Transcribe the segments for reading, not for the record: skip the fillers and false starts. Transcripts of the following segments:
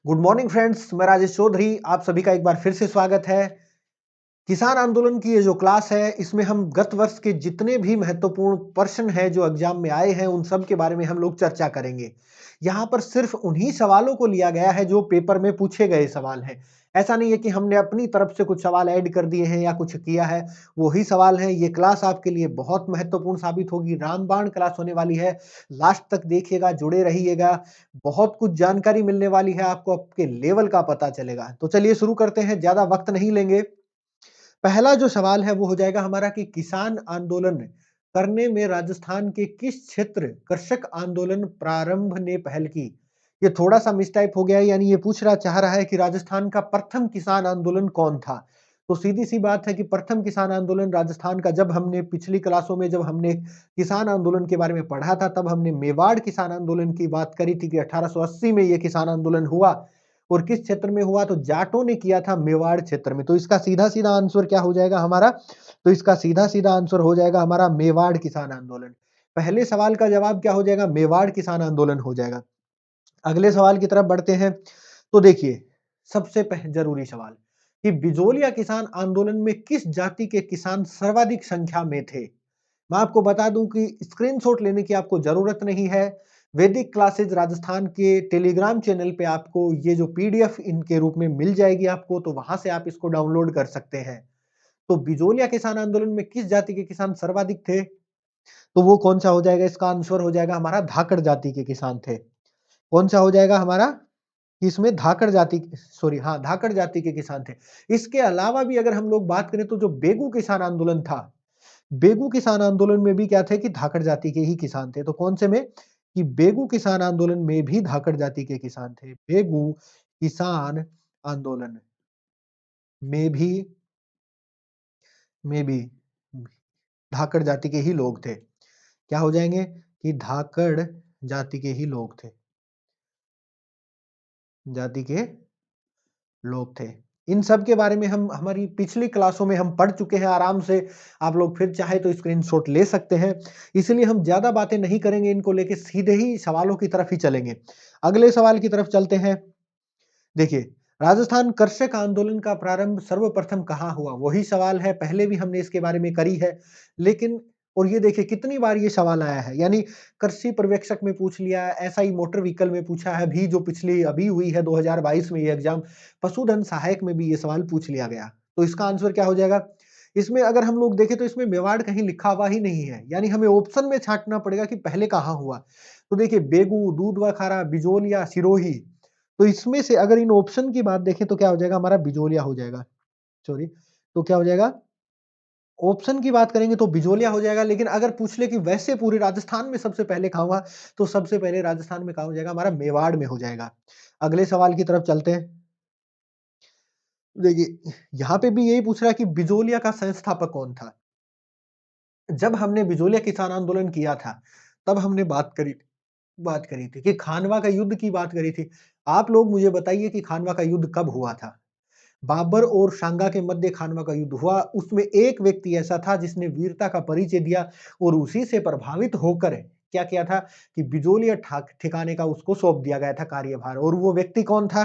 Good morning friends, मैं राजेश चौधरी। आप सभी का एक बार फिर से स्वागत है। किसान आंदोलन की ये जो क्लास है, इसमें हम गत वर्ष के जितने भी महत्वपूर्ण प्रश्न हैं जो एग्जाम में आए हैं, उन सब के बारे में हम लोग चर्चा करेंगे। यहाँ पर सिर्फ उन्हीं सवालों को लिया गया है जो पेपर में पूछे गए सवाल हैं। ऐसा नहीं है कि हमने अपनी तरफ से कुछ सवाल ऐड कर दिए हैं या कुछ किया है। वही सवाल हैं। ये क्लास आपके लिए बहुत महत्वपूर्ण साबित होगी। रामबाण क्लास होने वाली है। लास्ट तक देखिएगा, जुड़े रहिएगा। बहुत कुछ जानकारी मिलने वाली है आपको, आपके लेवल का पता चलेगा। तो चलिए शुरू करते हैं, ज्यादा वक्त नहीं लेंगे। पहला जो सवाल है वो हो जाएगा हमारा कि किसान आंदोलन करने में राजस्थान के किस क्षेत्र कृषक आंदोलन प्रारंभ ने पहल की। ये थोड़ा सा मिसटाइप हो गया है, यानी ये पूछ रहा चाह रहा है कि राजस्थान का प्रथम किसान आंदोलन कौन था। तो सीधी सी बात है कि प्रथम किसान आंदोलन राजस्थान का, जब हमने पिछली क्लासों में जब हमने किसान आंदोलन के बारे में पढ़ा था, तब हमने मेवाड़ किसान आंदोलन की बात करी थी कि 1880 में ये किसान आंदोलन हुआ। और किस क्षेत्र में हुआ, तो जाटों ने किया था मेवाड़ क्षेत्र में। तो इसका सीधा सीधा आंसर क्या हो जाएगा हमारा, तो इसका सीधा सीधा आंसर हो जाएगा हमारा मेवाड़ किसान आंदोलन। पहले सवाल का जवाब क्या हो जाएगा, मेवाड़ किसान आंदोलन हो जाएगा। अगले सवाल की तरफ बढ़ते हैं। तो देखिए, सबसे जरूरी सवाल कि बिजोलिया किसान आंदोलन में किस जाति के किसान सर्वाधिक संख्या में थे। मैं आपको बता दूं कि स्क्रीनशॉट लेने की आपको जरूरत नहीं है। वैदिक क्लासेज राजस्थान के टेलीग्राम चैनल पे आपको ये जो पीडीएफ इनके रूप में मिल जाएगी आपको, तो वहां से आप इसको डाउनलोड कर सकते हैं। तो बिजोलिया किसान आंदोलन में किस जाति के किसान सर्वाधिक थे, तो वो कौन सा हो जाएगा, इसका आंसर हो जाएगा हमारा धाकड़ जाति के किसान थे। कौन सा हो जाएगा हमारा, इसमें धाकड़ जाति, सॉरी हाँ, धाकड़ जाति के किसान थे। इसके अलावा भी अगर हम लोग बात करें तो जो बेगू किसान आंदोलन था, बेगू किसान आंदोलन में भी क्या थे कि धाकड़ जाति के ही किसान थे। तो कौन से में, कि बेगू किसान आंदोलन में भी धाकड़ जाति के किसान थे। बेगू किसान आंदोलन में भी धाकड़ जाति के ही लोग थे। क्या हो जाएंगे कि धाकड़ जाति के ही लोग थे, जाति के लोग थे। इन सब के बारे में हम हमारी पिछली क्लासों में हम पढ़ चुके हैं आराम से। आप लोग फिर चाहे तो स्क्रीनशॉट ले सकते हैं। इसलिए हम ज्यादा बातें नहीं करेंगे, इनको लेके सीधे ही सवालों की तरफ ही चलेंगे। अगले सवाल की तरफ चलते हैं। देखिए, राजस्थान कृषक आंदोलन का प्रारंभ सर्वप्रथम कहाँ हुआ, वही सवाल है। पहले भी हमने इसके बारे में करी है, लेकिन और ये देखिए कितनी बार ये सवाल आया है। यानी कृषि पर्यवेक्षक में पूछ लिया है, ऐसा ही मोटर व्हीकल में पूछा है, अभी जो पिछली अभी हुई है 2022 में ये एग्जाम, पशुधन सहायक में भी ये सवाल पूछ लिया गया। तो इसका आंसर क्या हो जाएगा, इसमें अगर हम लोग देखें तो इसमें मेवाड़ कहीं लिखा हुआ ही नहीं है, यानी हमें ऑप्शन में छांटना पड़ेगा कि पहले कहाँ हुआ। तो देखिए, बेगू, दूधवा खारा, बिजोलिया, सिरोही। तो इसमें से अगर इन ऑप्शन की बात देखें तो क्या हो जाएगा हमारा, बिजोलिया हो जाएगा। सॉरी, तो क्या हो जाएगा, ऑप्शन की बात करेंगे तो बिजोलिया हो जाएगा। लेकिन अगर पूछ ले कि वैसे पूरे राजस्थान में सबसे पहले कहाँ हुआ, तो सबसे पहले राजस्थान में कहाँ हो जाएगा हमारा, मेवाड़ में हो जाएगा। अगले सवाल की तरफ चलते हैं। देखिए, यहाँ पे भी यही पूछ रहा है कि बिजोलिया का संस्थापक कौन था। जब हमने बिजोलिया किसान आंदोलन किया था, तब हमने बात करी थी कि खानवा का युद्ध की बात करी थी। आप लोग मुझे बताइए कि खानवा का युद्ध कब हुआ था। बाबर और शांगा के मध्य खानवा का युद्ध हुआ। उसमें एक व्यक्ति ऐसा था जिसने वीरता का परिचय दिया, और उसी से प्रभावित होकर क्या किया था कि बिजोलिया ठिकाने का उसको सौंप दिया गया था कार्यभार। और वो व्यक्ति कौन था,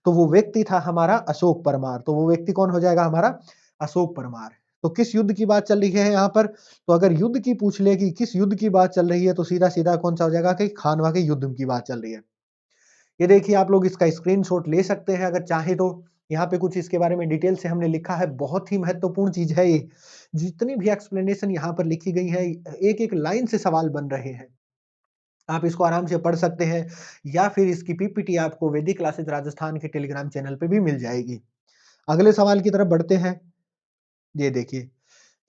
तो वो व्यक्ति था हमारा अशोक परमार। तो वो व्यक्ति कौन हो जाएगा हमारा, अशोक परमार। तो किस युद्ध की बात चल रही है यहाँ पर, तो अगर युद्ध की पूछ ले कि किस युद्ध की बात चल रही है, तो सीधा सीधा कौन सा हो जाएगा कि खानवा के युद्ध की बात चल रही है। ये देखिए, आप लोग इसका स्क्रीनशॉट ले सकते हैं अगर चाहे तो। यहाँ पे कुछ इसके बारे में डिटेल से हमने लिखा है, बहुत ही महत्वपूर्ण चीज है ये। जितनी भी एक्सप्लेनेशन यहाँ पर लिखी गई है, एक एक लाइन से सवाल बन रहे हैं। आप इसको आराम से पढ़ सकते हैं, या फिर इसकी पीपीटी आपको वैदिक क्लासेज राजस्थान के टेलीग्राम चैनल पे भी मिल जाएगी। अगले सवाल की तरफ बढ़ते हैं। ये देखिए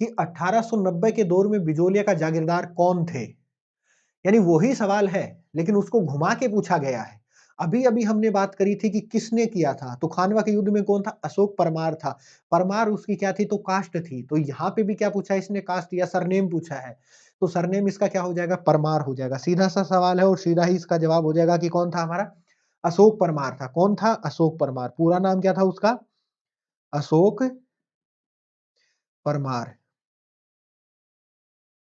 कि 1890 के दौर में बिजोलिया का जागीरदार कौन थे। यानी वही सवाल है, लेकिन उसको घुमा के पूछा गया है। अभी अभी हमने बात करी थी कि किसने किया था, तो खानवा के युद्ध में कौन था, अशोक परमार था। परमार उसकी क्या थी, तो कास्ट थी। तो यहाँ पे भी क्या पूछा है इसने, कास्ट या सरनेम पूछा है। तो सरनेम इसका क्या हो जाएगा, परमार हो जाएगा। सीधा सा सवाल है और सीधा ही इसका जवाब हो जाएगा कि कौन था हमारा, अशोक परमार था। कौन था, अशोक परमार। पूरा नाम क्या था उसका, अशोक परमार।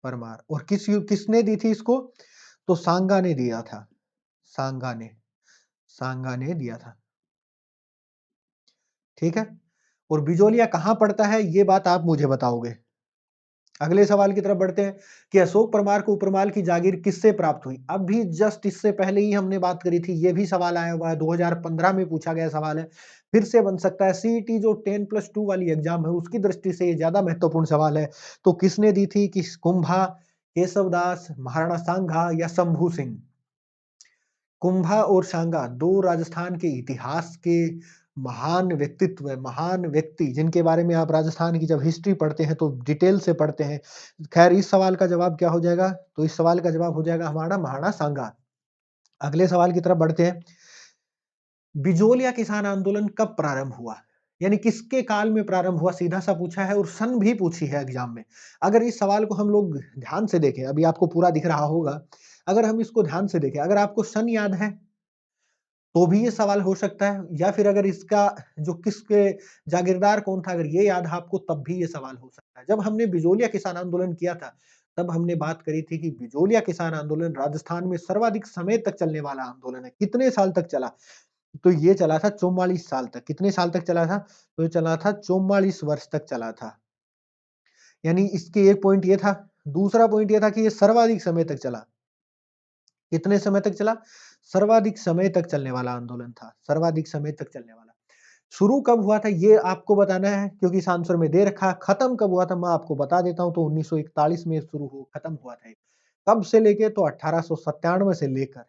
परमार। और किसने दी थी इसको, तो सांगा ने दिया था। सांगा ने, सांगा ने दिया था। ठीक है, और बिजोलिया कहाँ पड़ता है ये बात आप मुझे बताओगे। अगले सवाल की तरफ बढ़ते हैं कि अशोक परमार को उपरमाल की जागीर किससे प्राप्त हुई। अभी जस्ट इससे पहले ही हमने बात करी थी, ये भी सवाल आया हुआ है, 2015 में पूछा गया सवाल है, फिर से बन सकता है। सीईटी जो 10+2 वाली एग्जाम है उसकी दृष्टि से ये ज्यादा महत्वपूर्ण सवाल है। तो किसने दी थी, कि कुंभा, केशवदास, महाराणा सांगा या शंभू सिंह। कुंभा और सांगा दो राजस्थान के इतिहास के महान व्यक्तित्व है, महान व्यक्ति, जिनके बारे में आप राजस्थान की जब हिस्ट्री पढ़ते हैं तो डिटेल से पढ़ते हैं। खैर इस सवाल का जवाब क्या हो जाएगा, तो इस सवाल का जवाब हो जाएगा हमारा महाराणा सांगा। अगले सवाल की तरफ बढ़ते हैं। बिजोलिया किसान आंदोलन कब प्रारंभ हुआ, यानी किसके काल में प्रारंभ हुआ, सीधा सा पूछा है और सन भी पूछी है एग्जाम में। अगर इस सवाल को हम लोग ध्यान से देखें, अभी आपको पूरा दिख रहा होगा, अगर हम इसको ध्यान से देखें, अगर आपको सन याद है तो भी ये सवाल हो सकता है, या फिर अगर इसका जो किसके जागीरदार कौन था अगर ये याद है आपको, तब भी ये सवाल हो सकता है। जब हमने बिजोलिया किसान आंदोलन किया था तब हमने बात करी थी कि बिजोलिया किसान आंदोलन राजस्थान में सर्वाधिक समय तक चलने वाला आंदोलन है। कितने साल तक चला, तो ये चला था 44 साल तक। कितने साल तक चला था, तो ये चला था 44 वर्ष तक चला था। यानी इसके एक पॉइंट ये था, दूसरा पॉइंट ये था कि ये सर्वाधिक समय तक चला। कितने समय तक चला, सर्वाधिक समय तक चलने वाला आंदोलन था, सर्वाधिक समय तक चलने वाला। शुरू कब हुआ था ये आपको बताना है, क्योंकि इस आंसर में दे रखा। खत्म कब हुआ था मैं आपको बता देता हूं, तो 1941 में शुरू हो खत्म हुआ था। कब से लेके, तो 1897 से लेकर।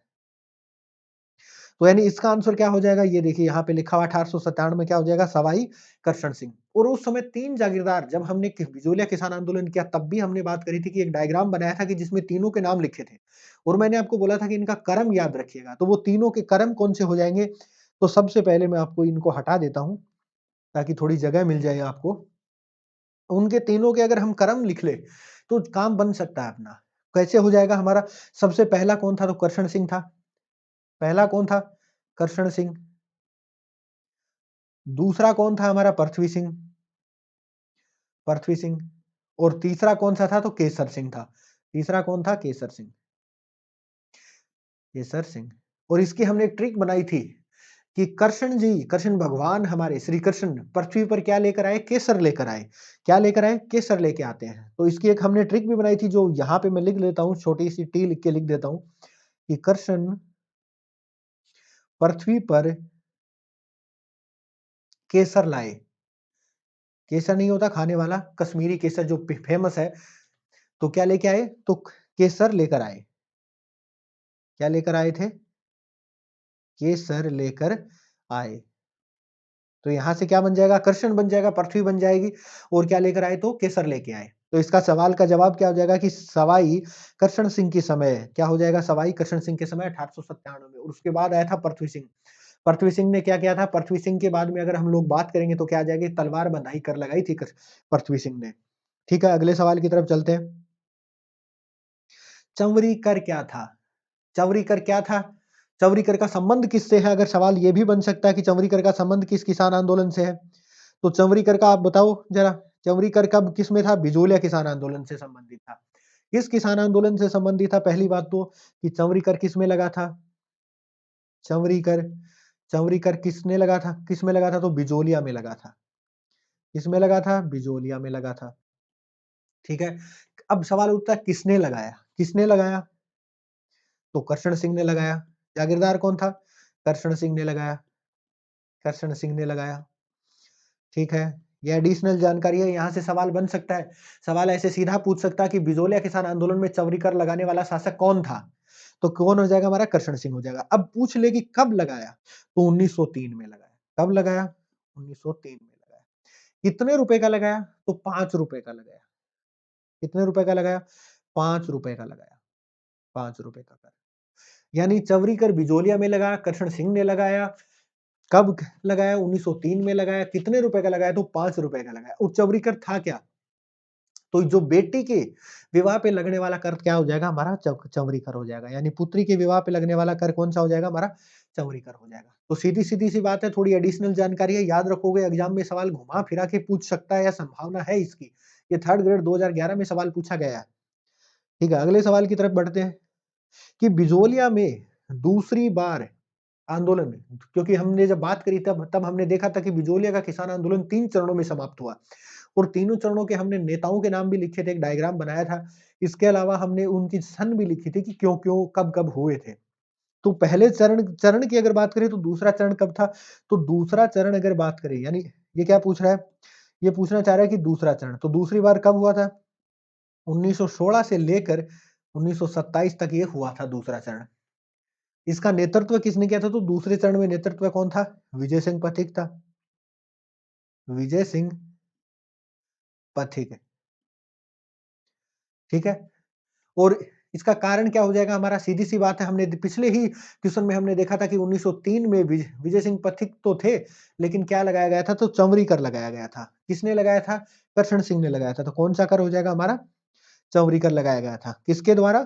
तो यानी इसका आंसर क्या हो जाएगा, ये देखिए यहाँ पे लिखा हुआ 1897 में क्या हो जाएगा, सवाई करशन सिंह। और उस समय 3 जागीरदार, जब हमने बिजोलिया किसान आंदोलन किया तब भी हमने बात करी थी कि एक डायग्राम बनाया था कि जिसमें तीनों के नाम लिखे थे, और मैंने आपको बोला था कि इनका कर्म याद रखिएगा। तो वो तीनों के कर्म कौन से हो जाएंगे, तो सबसे पहले मैं आपको इनको हटा देता हूं ताकि थोड़ी जगह मिल जाए आपको। उनके तीनों के अगर हम कर्म लिख ले तो काम बन सकता है अपना। कैसे हो जाएगा हमारा, सबसे पहला कौन था, तो करशन सिंह था। पहला कौन था, करशन सिंह। दूसरा कौन था हमारा, पृथ्वी सिंह, पृथ्वी सिंह। और तीसरा कौन सा था, तो केसर सिंह था। तीसरा कौन था, केसर सिंह, केसर सिंह। और इसकी हमने एक ट्रिक बनाई थी कि कृष्ण जी, कृष्ण भगवान हमारे श्री कृष्ण पृथ्वी पर क्या लेकर आए, केसर लेकर आए। क्या लेकर आए, केसर लेके आते हैं। तो इसकी एक हमने ट्रिक भी बनाई थी, जो यहाँ पे मैं लिख लेता हूँ, छोटी सी टी लिख के लिख देता हूँ कि कृष्ण पृथ्वी पर केसर लाए। केसर नहीं होता खाने वाला, कश्मीरी केसर जो फेमस है। तो क्या लेके आए, तो केसर लेकर आए। क्या लेकर आए थे, केसर लेकर आए। तो यहां से क्या बन जाएगा, कृष्ण बन जाएगा, पृथ्वी बन जाएगी, और क्या लेकर आए, तो केसर लेके आए। तो इसका सवाल का जवाब क्या हो जाएगा कि सवाई कृष्ण सिंह के समय, क्या हो जाएगा, सवाई कृष्ण सिंह के समय 1897 में। और उसके बाद आया था पृथ्वी सिंह। पृथ्वी सिंह ने क्या किया था, पृथ्वी सिंह के बाद में अगर हम लोग बात करेंगे तो क्या आ जाएगी, तलवार बंधाई कर लगाई थी पृथ्वी सिंह ने। ठीक है, अगले सवाल की तरफ चलते हैं। चंवरी कर क्या था, चंवरी कर क्या था, चंवरी कर का संबंध किससे है, अगर सवाल ये भी बन सकता है कि चंवरी कर का संबंध किस किसान आंदोलन से है। तो चंवरी कर का आप बताओ जरा, चंवरी कर कब किस में था, बिजोलिया किसान आंदोलन से संबंधित था। किस किसान आंदोलन से संबंधित था, पहली बात तो कि चंवरी कर किस में लगा था, चंवरी कर, चंवरी कर किसने लगा था, किस में लगा था, तो बिजोलिया में लगा था। किस में लगा था, बिजोलिया में लगा था। ठीक है, अब सवाल उठता है किसने लगाया, किसने लगाया, तो कृष्ण सिंह ने लगाया। जागीरदार कौन था, कृष्ण सिंह ने लगाया, कृष्ण सिंह ने लगाया। ठीक है, ये एडिशनल जानकारी है, यहाँ से सवाल बन सकता है। सवाल ऐसे सीधा पूछ सकता है कि बिजोलिया किसान आंदोलन में चवरी कर लगाने वाला शासक कौन था, तो कौन हो जाएगा, हमारा कृष्ण सिंह हो जाएगा। अब पूछ ले कि कब लगाया, तो 1903 में लगाया। कब लगाया, 1903 में लगाया। कितने रुपए का लगाया, तो 5 रुपए का लगाया। कितने रुपए का लगाया, 5 रुपए का लगाया, 5 रुपए का कर। यानी चवरी कर बिजोलिया में लगाया, कृष्ण सिंह ने लगाया। कब लगाया, 1903 में लगाया। कितने रुपए का लगाया, तो 5 रुपए का लगाया। और चवरी कर था क्या, तो जो बेटी के विवाह पे लगने वाला कर क्या हो जाएगा, हमारा चंवरी कर हो जाएगा। यानी पुत्री के विवाह पे लगने वाला कर कौन सा हो जाएगा, हमारा चंवरी कर हो जाएगा। तो सीधी सीधी सी बात है, थोड़ी एडिशनल जानकारी है, याद रखोगे एग्जाम में सवाल घुमा फिरा के पूछ सकता है, या संभावना है इसकी। ये थर्ड ग्रेड 2011 में सवाल पूछा गया है। ठीक है, अगले सवाल की तरफ बढ़ते हैं कि बिजोलिया में दूसरी बार आंदोलन, क्योंकि हमने जब बात करी तब तब हमने देखा था कि बिजोलिया का किसान आंदोलन 3 चरणों में समाप्त हुआ और तीनों चरणों के हमने नेताओं के नाम भी लिखे थे, एक डायग्राम बनाया था। इसके अलावा हमने उनकी सन भी लिखी थी कि क्यों-क्यों, कब-कब हुए थे। तो पहले चरण चरण की अगर बात करें तो दूसरा चरण कब था? तो दूसरा चरण अगर बात करें, यानी ये क्या पूछ रहा है? ये पूछना चाह रहा है कि दूसरा चरण, तो दूसरी बार कब हुआ था? 1916 से लेकर 1927 तक ये हुआ था दूसरा चरण। इसका नेतृत्व किसने किया था? तो दूसरे चरण में नेतृत्व कौन था? विजय सिंह पथिक था। विजय सिंह पथिक, ठीक है? और इसका कारण क्या हो जाएगा हमारा? सीधी-सी बात है, हमने पिछले ही क्वेश्चन में हमने देखा था कि 1903 में विजय सिंह पथिक तो थे, लेकिन क्या लगाया गया था? तो चौमरी कर लगाया गया था। किसने लगाया था? कृष्ण सिंह ने लगाया था। तो कौन-सा कर हो जाएगा हमारा? चौमरी कर लगाया गया था। किसके द्वारा?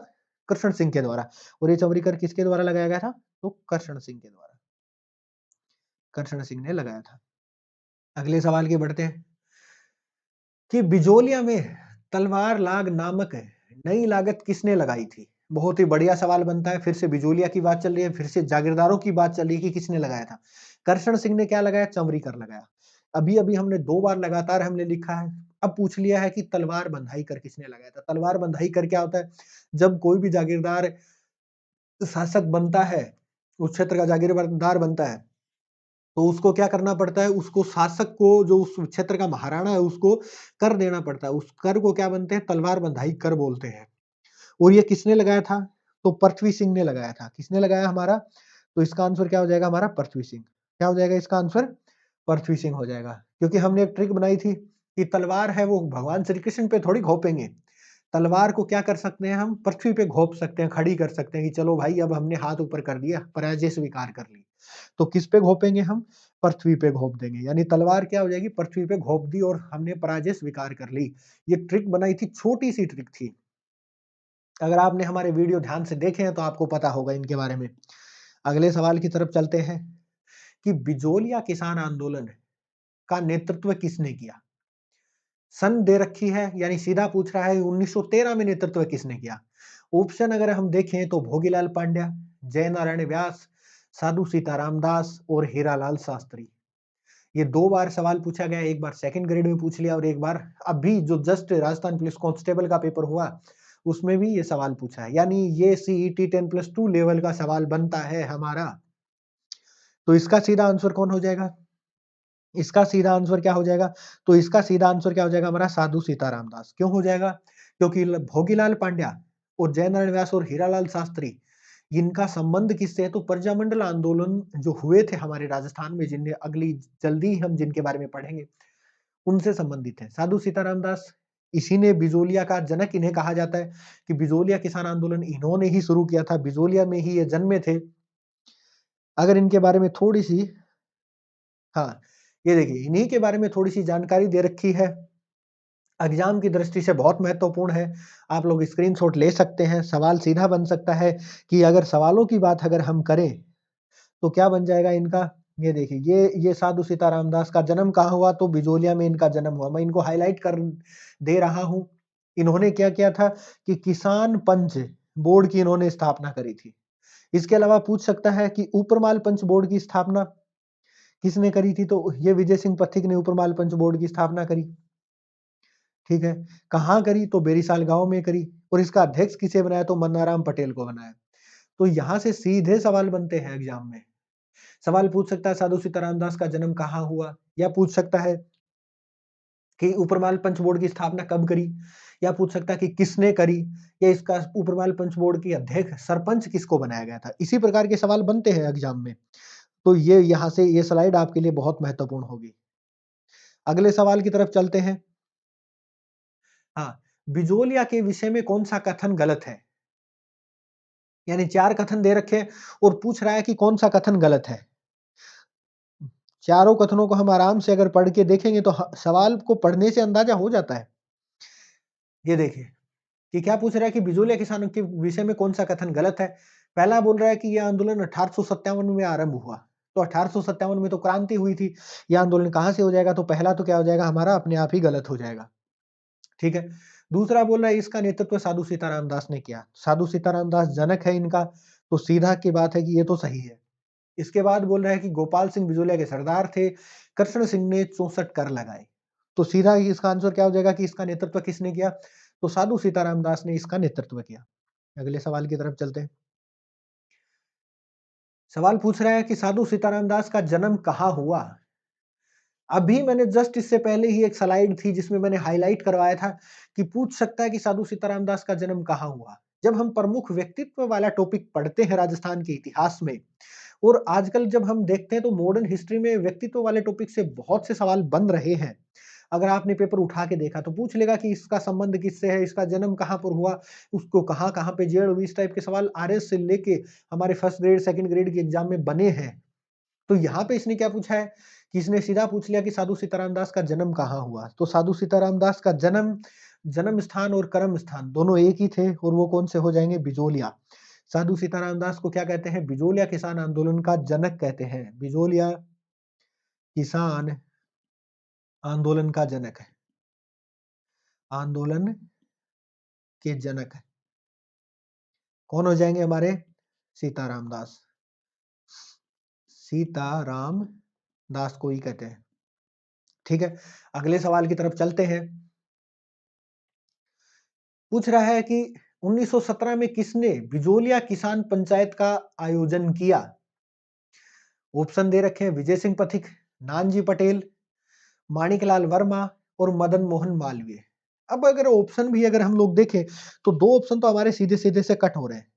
कृष्ण सिंह के द्वारा। और ये चौमरी कर किसके द्वारा लगाया गया था? तो कृष्ण सिंह के द्वारा। कृष्ण सिंह ने लगाया था। अगले सवाल की बढ़ते हैं कि बिजोलिया में तलवार लाग नामक नई लागत किसने लगाई थी? बहुत ही बढ़िया सवाल बनता है। फिर से बिजोलिया की बात चल रही है, फिर से जागीरदारों की बात चल रही है कि किसने लगाया था? कृष्ण सिंह ने क्या लगाया? चमरी कर लगाया। अभी-अभी हमने 2 बार लगातार हमने लिखा है। अब पूछ लिया है कि तलवार बंधाई कर किसने लगाया था? तलवार बंधाई कर क्या होता है? जब कोई भी जागीरदार शासक बनता है, उस क्षेत्र का जागीरदार बनता है, तो उसको क्या करना पड़ता है? उसको शासक को, जो उस क्षेत्र का महाराणा है, उसको कर देना पड़ता है। उस कर को क्या बनते हैं? तलवार बंधाई कर बोलते हैं। और ये किसने लगाया था? तो पृथ्वी सिंह ने लगाया था। किसने लगाया हमारा? तो इसका आंसर क्या हो जाएगा हमारा? पृथ्वी सिंह। क्या हो जाएगा इसका आंसर? पृथ्वी सिंह हो जाएगा। क्योंकि हमने एक ट्रिक बनाई थी कि तलवार है वो भगवान श्री कृष्ण पे थोड़ी घोंपेंगे। तलवार को क्या कर सकते हैं हम? पृथ्वी पे घोंप सकते हैं, खड़ी कर सकते हैं कि चलो भाई अब हमने हाथ ऊपर कर दिया, पराजय स्वीकार कर ली। तो किस पे घोंपेंगे हम? पृथ्वी पे घोंप देंगे। यानी तलवार क्या हो जाएगी? पृथ्वी पे घोंप दी और हमने पराजय स्वीकार कर ली। ये ट्रिक बनाई थी, छोटी-सी ट्रिक थी। अगर आपने हमारे वीडियो ध्यान से देखे हैं तो आपको पता होगा इनके बारे में। अगले सवाल की तरफ चलते हैं कि बिजोलिया किसान आंदोलन का नेतृत्व किसने किया? सन दे रखी है, यानी सीधा पूछ रहा है 1913 में नेतृत्व किसने किया? ऑप्शन अगर हम देखें तो भोगीलाल पांड्या, जयनारायण व्यास, साधु सीताराम दास और हीरालाल शास्त्री। ये 2 बार सवाल पूछा गया, एक बार सेकंड ग्रेड में पूछ लिया और एक बार अभी जो जस्ट राजस्थान पुलिस कांस्टेबल का पेपर हुआ, उसमें भी ये सवाल पूछा है। यानी ये सीईटी 10+2 लेवल का सवाल बनता है हमारा। तो इसका सीधा आंसर कौन हो जाएगा? इसका सीधा आंसर क्या हो जाएगा? तो इसका सीधा आंसर क्या हो जाएगा हमारा? साधु सीताराम दास। क्यों हो जाएगा? क्योंकि भोगीलाल पांड्या और जयनारायण व्यास और हीरालाल शास्त्री, इनका संबंध किससे है? तो प्रजामंडल आंदोलन जो हुए थे हमारे राजस्थान में, जिन्हें अगली जल्दी हम जिनके बारे में पढ़ेंगे, उनसे संबंधित है। साधु सीताराम दास, इसी ने बिजोलिया का जनक इन्हें कहा जाता है कि बिजोलिया किसान आंदोलन इन्होंने ही शुरू किया था, बिजोलिया में ही ये जन्मे थे। अगर इनके बारे में थोड़ी-सी, हाँ, ये देखिए इन्हीं के बारे में थोड़ी-सी जानकारी दे रखी है। एग्ज़ाम की दृष्टि से बहुत महत्वपूर्ण है। आप लोग स्क्रीनशॉट ले सकते हैं। सवाल सीधा बन सकता है कि अगर सवालों की बात अगर हम करें, तो क्या बन जाएगा इनका? ये देखिए, ये साधु सीताराम दास का जन्म कहाँ हुआ? तो बिजोलिया में इनका जन्म हुआ। मैं इनको हाइलाइट कर दे रहा हूँ। इन्होंने क्या किया था कि किसान पंच बोर्ड की इन्होंने स्थापना करी थी। इसके अलावा पूछ सकता है कि ऊपरमाल पंच बोर्ड की स्थापना किसने करी थी? तो ये विजय सिंह पथिक ने ऊपरमाल पंच बोर्ड की स्थापना करी। ठीक है। कहाँ करी? तो बेरीसाल गाँव में करी और इसका अध्यक्ष किसे बनाया? तो मन्नाराम पटेल को बनाया। तो यहाँ से सीधे सवाल बनते हैं एग्ज़ाम में। सवाल पूछ सकता है साधु सीताराम दास का जन्म कहाँ हुआ? या पूछ सकता है कि ऊपरमाल पंच बोर्ड की स्थापना कब करी? या पूछ सकता है कि किसने करी? या इसका ऊपरमाल पंच बोर्ड की अध्यक्ष सरपंच किसको बनाया गया था? इसी प्रकार के सवाल बनते हैं एग्ज़ाम में। तो ये यहाँ से ये स्लाइड आपके लिए बहुत महत्वपूर्ण होगी। अगले सवाल की तरफ चलते हैं। हाँ, बिजोलिया के विषय में कौन-सा कथन गलत है? यानी 4 कथन दे रखे हैं और पूछ रहा है कि कौन-सा कथन गलत है। चारों कथनों को हम आराम से अगर पढ़ के देखेंगे तो सवाल को पढ़ने से अंदाजा हो जाता है। ये देखिए कि क्या पूछ रहा है कि बिजोलिया किसानों के विषय में कौन-सा कथन गलत है? पहला बोल रहा है कि यह आंदोलन 1857 में आरंभ हुआ। तो 1857 में तो क्रांति हुई थी। यह आंदोलन कहाँ से हो जाएगा? तो पहला तो क्या हो जाएगा हमारा अपने आप ही गलत हो जाएगा। ठीक है। दूसरा बोल रहा है इसका नेतृत्व साधु सीताराम दास ने किया। साधु सीताराम दास जनक है इनका, तो सीधा की बात है कि ये तो सही है। इसके बाद बोल रहा है कि गोपाल सिंह बिजोलिया के सरदार थे, कृष्ण सिंह ने 64 कर लगाए। तो सीधा इसका आंसर क्या हो जाएगा कि इसका नेतृत्व किसने किया? तो साधु सीताराम दास ने इसका नेतृत्व किया। अगले सवाल की तरफ चलते हैं। सवाल पूछ रहा है कि साधु सीताराम दास का जन्म कहाँ हुआ? अभी मैंने जस्ट इससे पहले ही एक स्लाइड थी जिसमें मैंने हाइलाइट करवाया था कि पूछ सकता है कि साधु सीताराम दास का जन्म कहाँ हुआ। जब हम प्रमुख व्यक्तित्व वाला टॉपिक पढ़ते हैं राजस्थान के इतिहास में, और आजकल जब हम देखते हैं तो मॉडर्न हिस्ट्री में व्यक्तित्व वाले टॉपिक से बहुत से सवाल बन रहे हैं। अगर आपने पेपर उठा के देखा तो पूछ लेगा कि इसका संबंध किससे है, इसका जन्म कहाँ पर हुआ, उसको कहाँ-कहाँ पे जेल हुई, इस टाइप के सवाल आरएस से लेके हमारे फर्स्ट ग्रेड, सेकंड ग्रेड के एग्जाम में बने हैं। तो यहाँ पे इसने क्या पूछा है कि इसने सीधा पूछ लिया कि साधु सीताराम दास का जन्म कहाँ हुआ। तो साधु सीताराम दास का जन्म, जन्म स्थान और कर्म स्थान दोनों एक ही थे, और वो कौन से हो जाएंगे? बिजोलिया। साधु सीताराम दास को क्या कहते हैं? बिजोलिया किसान आंदोलन का जनक कहते हैं। बिजोलिया किसान आंदोलन का जनक है, आंदोलन के जनक है। कौन हो जाएंगे हमारे? सीताराम दास। सीताराम दास को ही कहते हैं। ठीक है, अगले सवाल की तरफ चलते हैं। पूछ रहा है कि 1917 में किसने बिजोलिया किसान पंचायत का आयोजन किया? ऑप्शन दे रखे हैं, विजय सिंह पथिक, नानजी पटेल, माणिकलाल वर्मा और मदन मोहन मालवीय। अब अगर ऑप्शन भी अगर हम लोग देखें तो दो ऑप्शन तो हमारे सीधे सीधे से कट हो रहे हैं।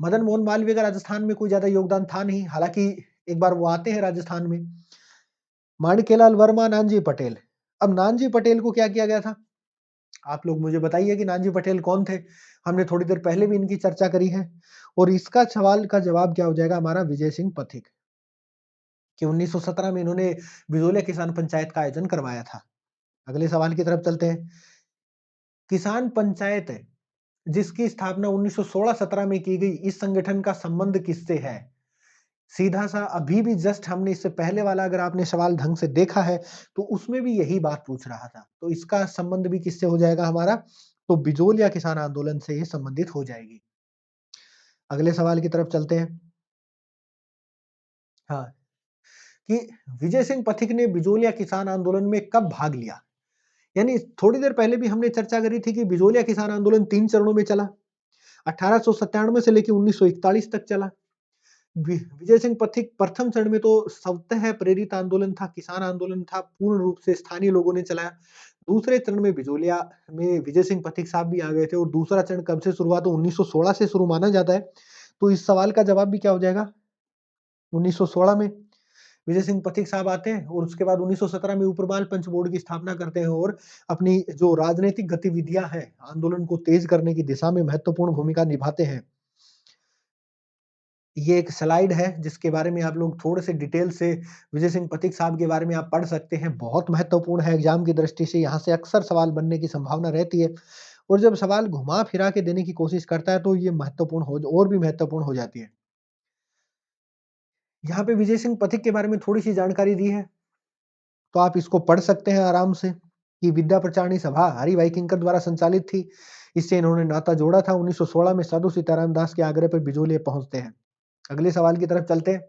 मदन मोहन मालवीय का राजस्थान में कोई ज्यादा योगदान था नहीं, हालांकि एक बार वो आते हैं राजस्थान में। माणिकलाल वर्मा, नानजी पटेल। अब नानजी पटेल को क्या किया गया था? आप लोग मुझे बताइए कि नानजी पटेल कौन थे? हमने थोड़ी देर पहले भी इनकी चर्चा करी है, और इसका सवाल का जवाब क्या हो जाएगा हमारा? विजय सिंह पथिक, कि 1917 में इन्होंने बिजोलिया किसान पंचायत का आयोजन करवाया था। अगले सवाल की तरफ चलते हैं। किसान पंचायत जिसकी स्थापना 1916-17 में की गई, इस संगठन का संबंध किससे है? सीधा सा अभी भी जस्ट हमने इससे पहले वाला अगर आपने सवाल ढंग से देखा है तो उसमें भी यही बात पूछ रहा था। तो इसका संबंध भी किससे हो जाएगा हमारा? तो बिजोलिया किसान आंदोलन से ये संबंधित हो जाएगी। अगले सवाल की तरफ चलते हैं। हाँ, कि विजय सिंह पथिक ने बिजोलिया किसान आंदोलन में कब भाग लिया? यानी थोड़ी देर पहले भी हमने चर्चा करी थी कि बिजोलिया किसान आंदोलन 3 चरणों में चला। 1897 से लेके 1941 तक चला। विजय सिंह पथिक प्रथम चरण में तो स्वतः प्रेरित आंदोलन था, किसान आंदोलन था, पूर्ण रूप से स्थानीय लोगों ने चलाया। दूसरे चरण में बिजोलिया में विजय सिंह पथिक साहब भी आ गए थे, और दूसरा चरण कब से शुरू हुआ? तो 1916 से शुरू माना जाता है। तो इस सवाल का जवाब भी क्या हो जाएगा? 1916 में विजय सिंह पथिक साहब आते हैं, और उसके बाद 1917 में ऊपरमाल पंच बोर्ड की स्थापना करते हैं, और अपनी जो राजनीतिक गतिविधियां हैं आंदोलन को तेज करने की दिशा में महत्वपूर्ण भूमिका निभाते हैं। ये एक स्लाइड है जिसके बारे में आप लोग थोड़े से डिटेल से विजय सिंह पथिक साहब के बारे में आप पढ़ सकते हैं। बहुत महत्वपूर्ण है एग्जाम की दृष्टि से, यहाँ से अक्सर सवाल बनने की संभावना रहती है, और जब सवाल घुमा फिरा के देने की कोशिश करता है तो ये महत्वपूर्ण हो और भी महत्वपूर्ण हो जाती है। यहाँ पे विजय सिंह पथिक के बारे में थोड़ी सी जानकारी दी है, तो आप इसको पढ़ सकते हैं आराम से, कि विद्या प्रचारणी सभा हरि भाई किंकर द्वारा संचालित थी। इससे इन्होंने नाता जोड़ा था। 1916 में साधु सीताराम दास के आग्रह पर बिजोलिया पहुंचते हैं। अगले सवाल की तरफ चलते हैं।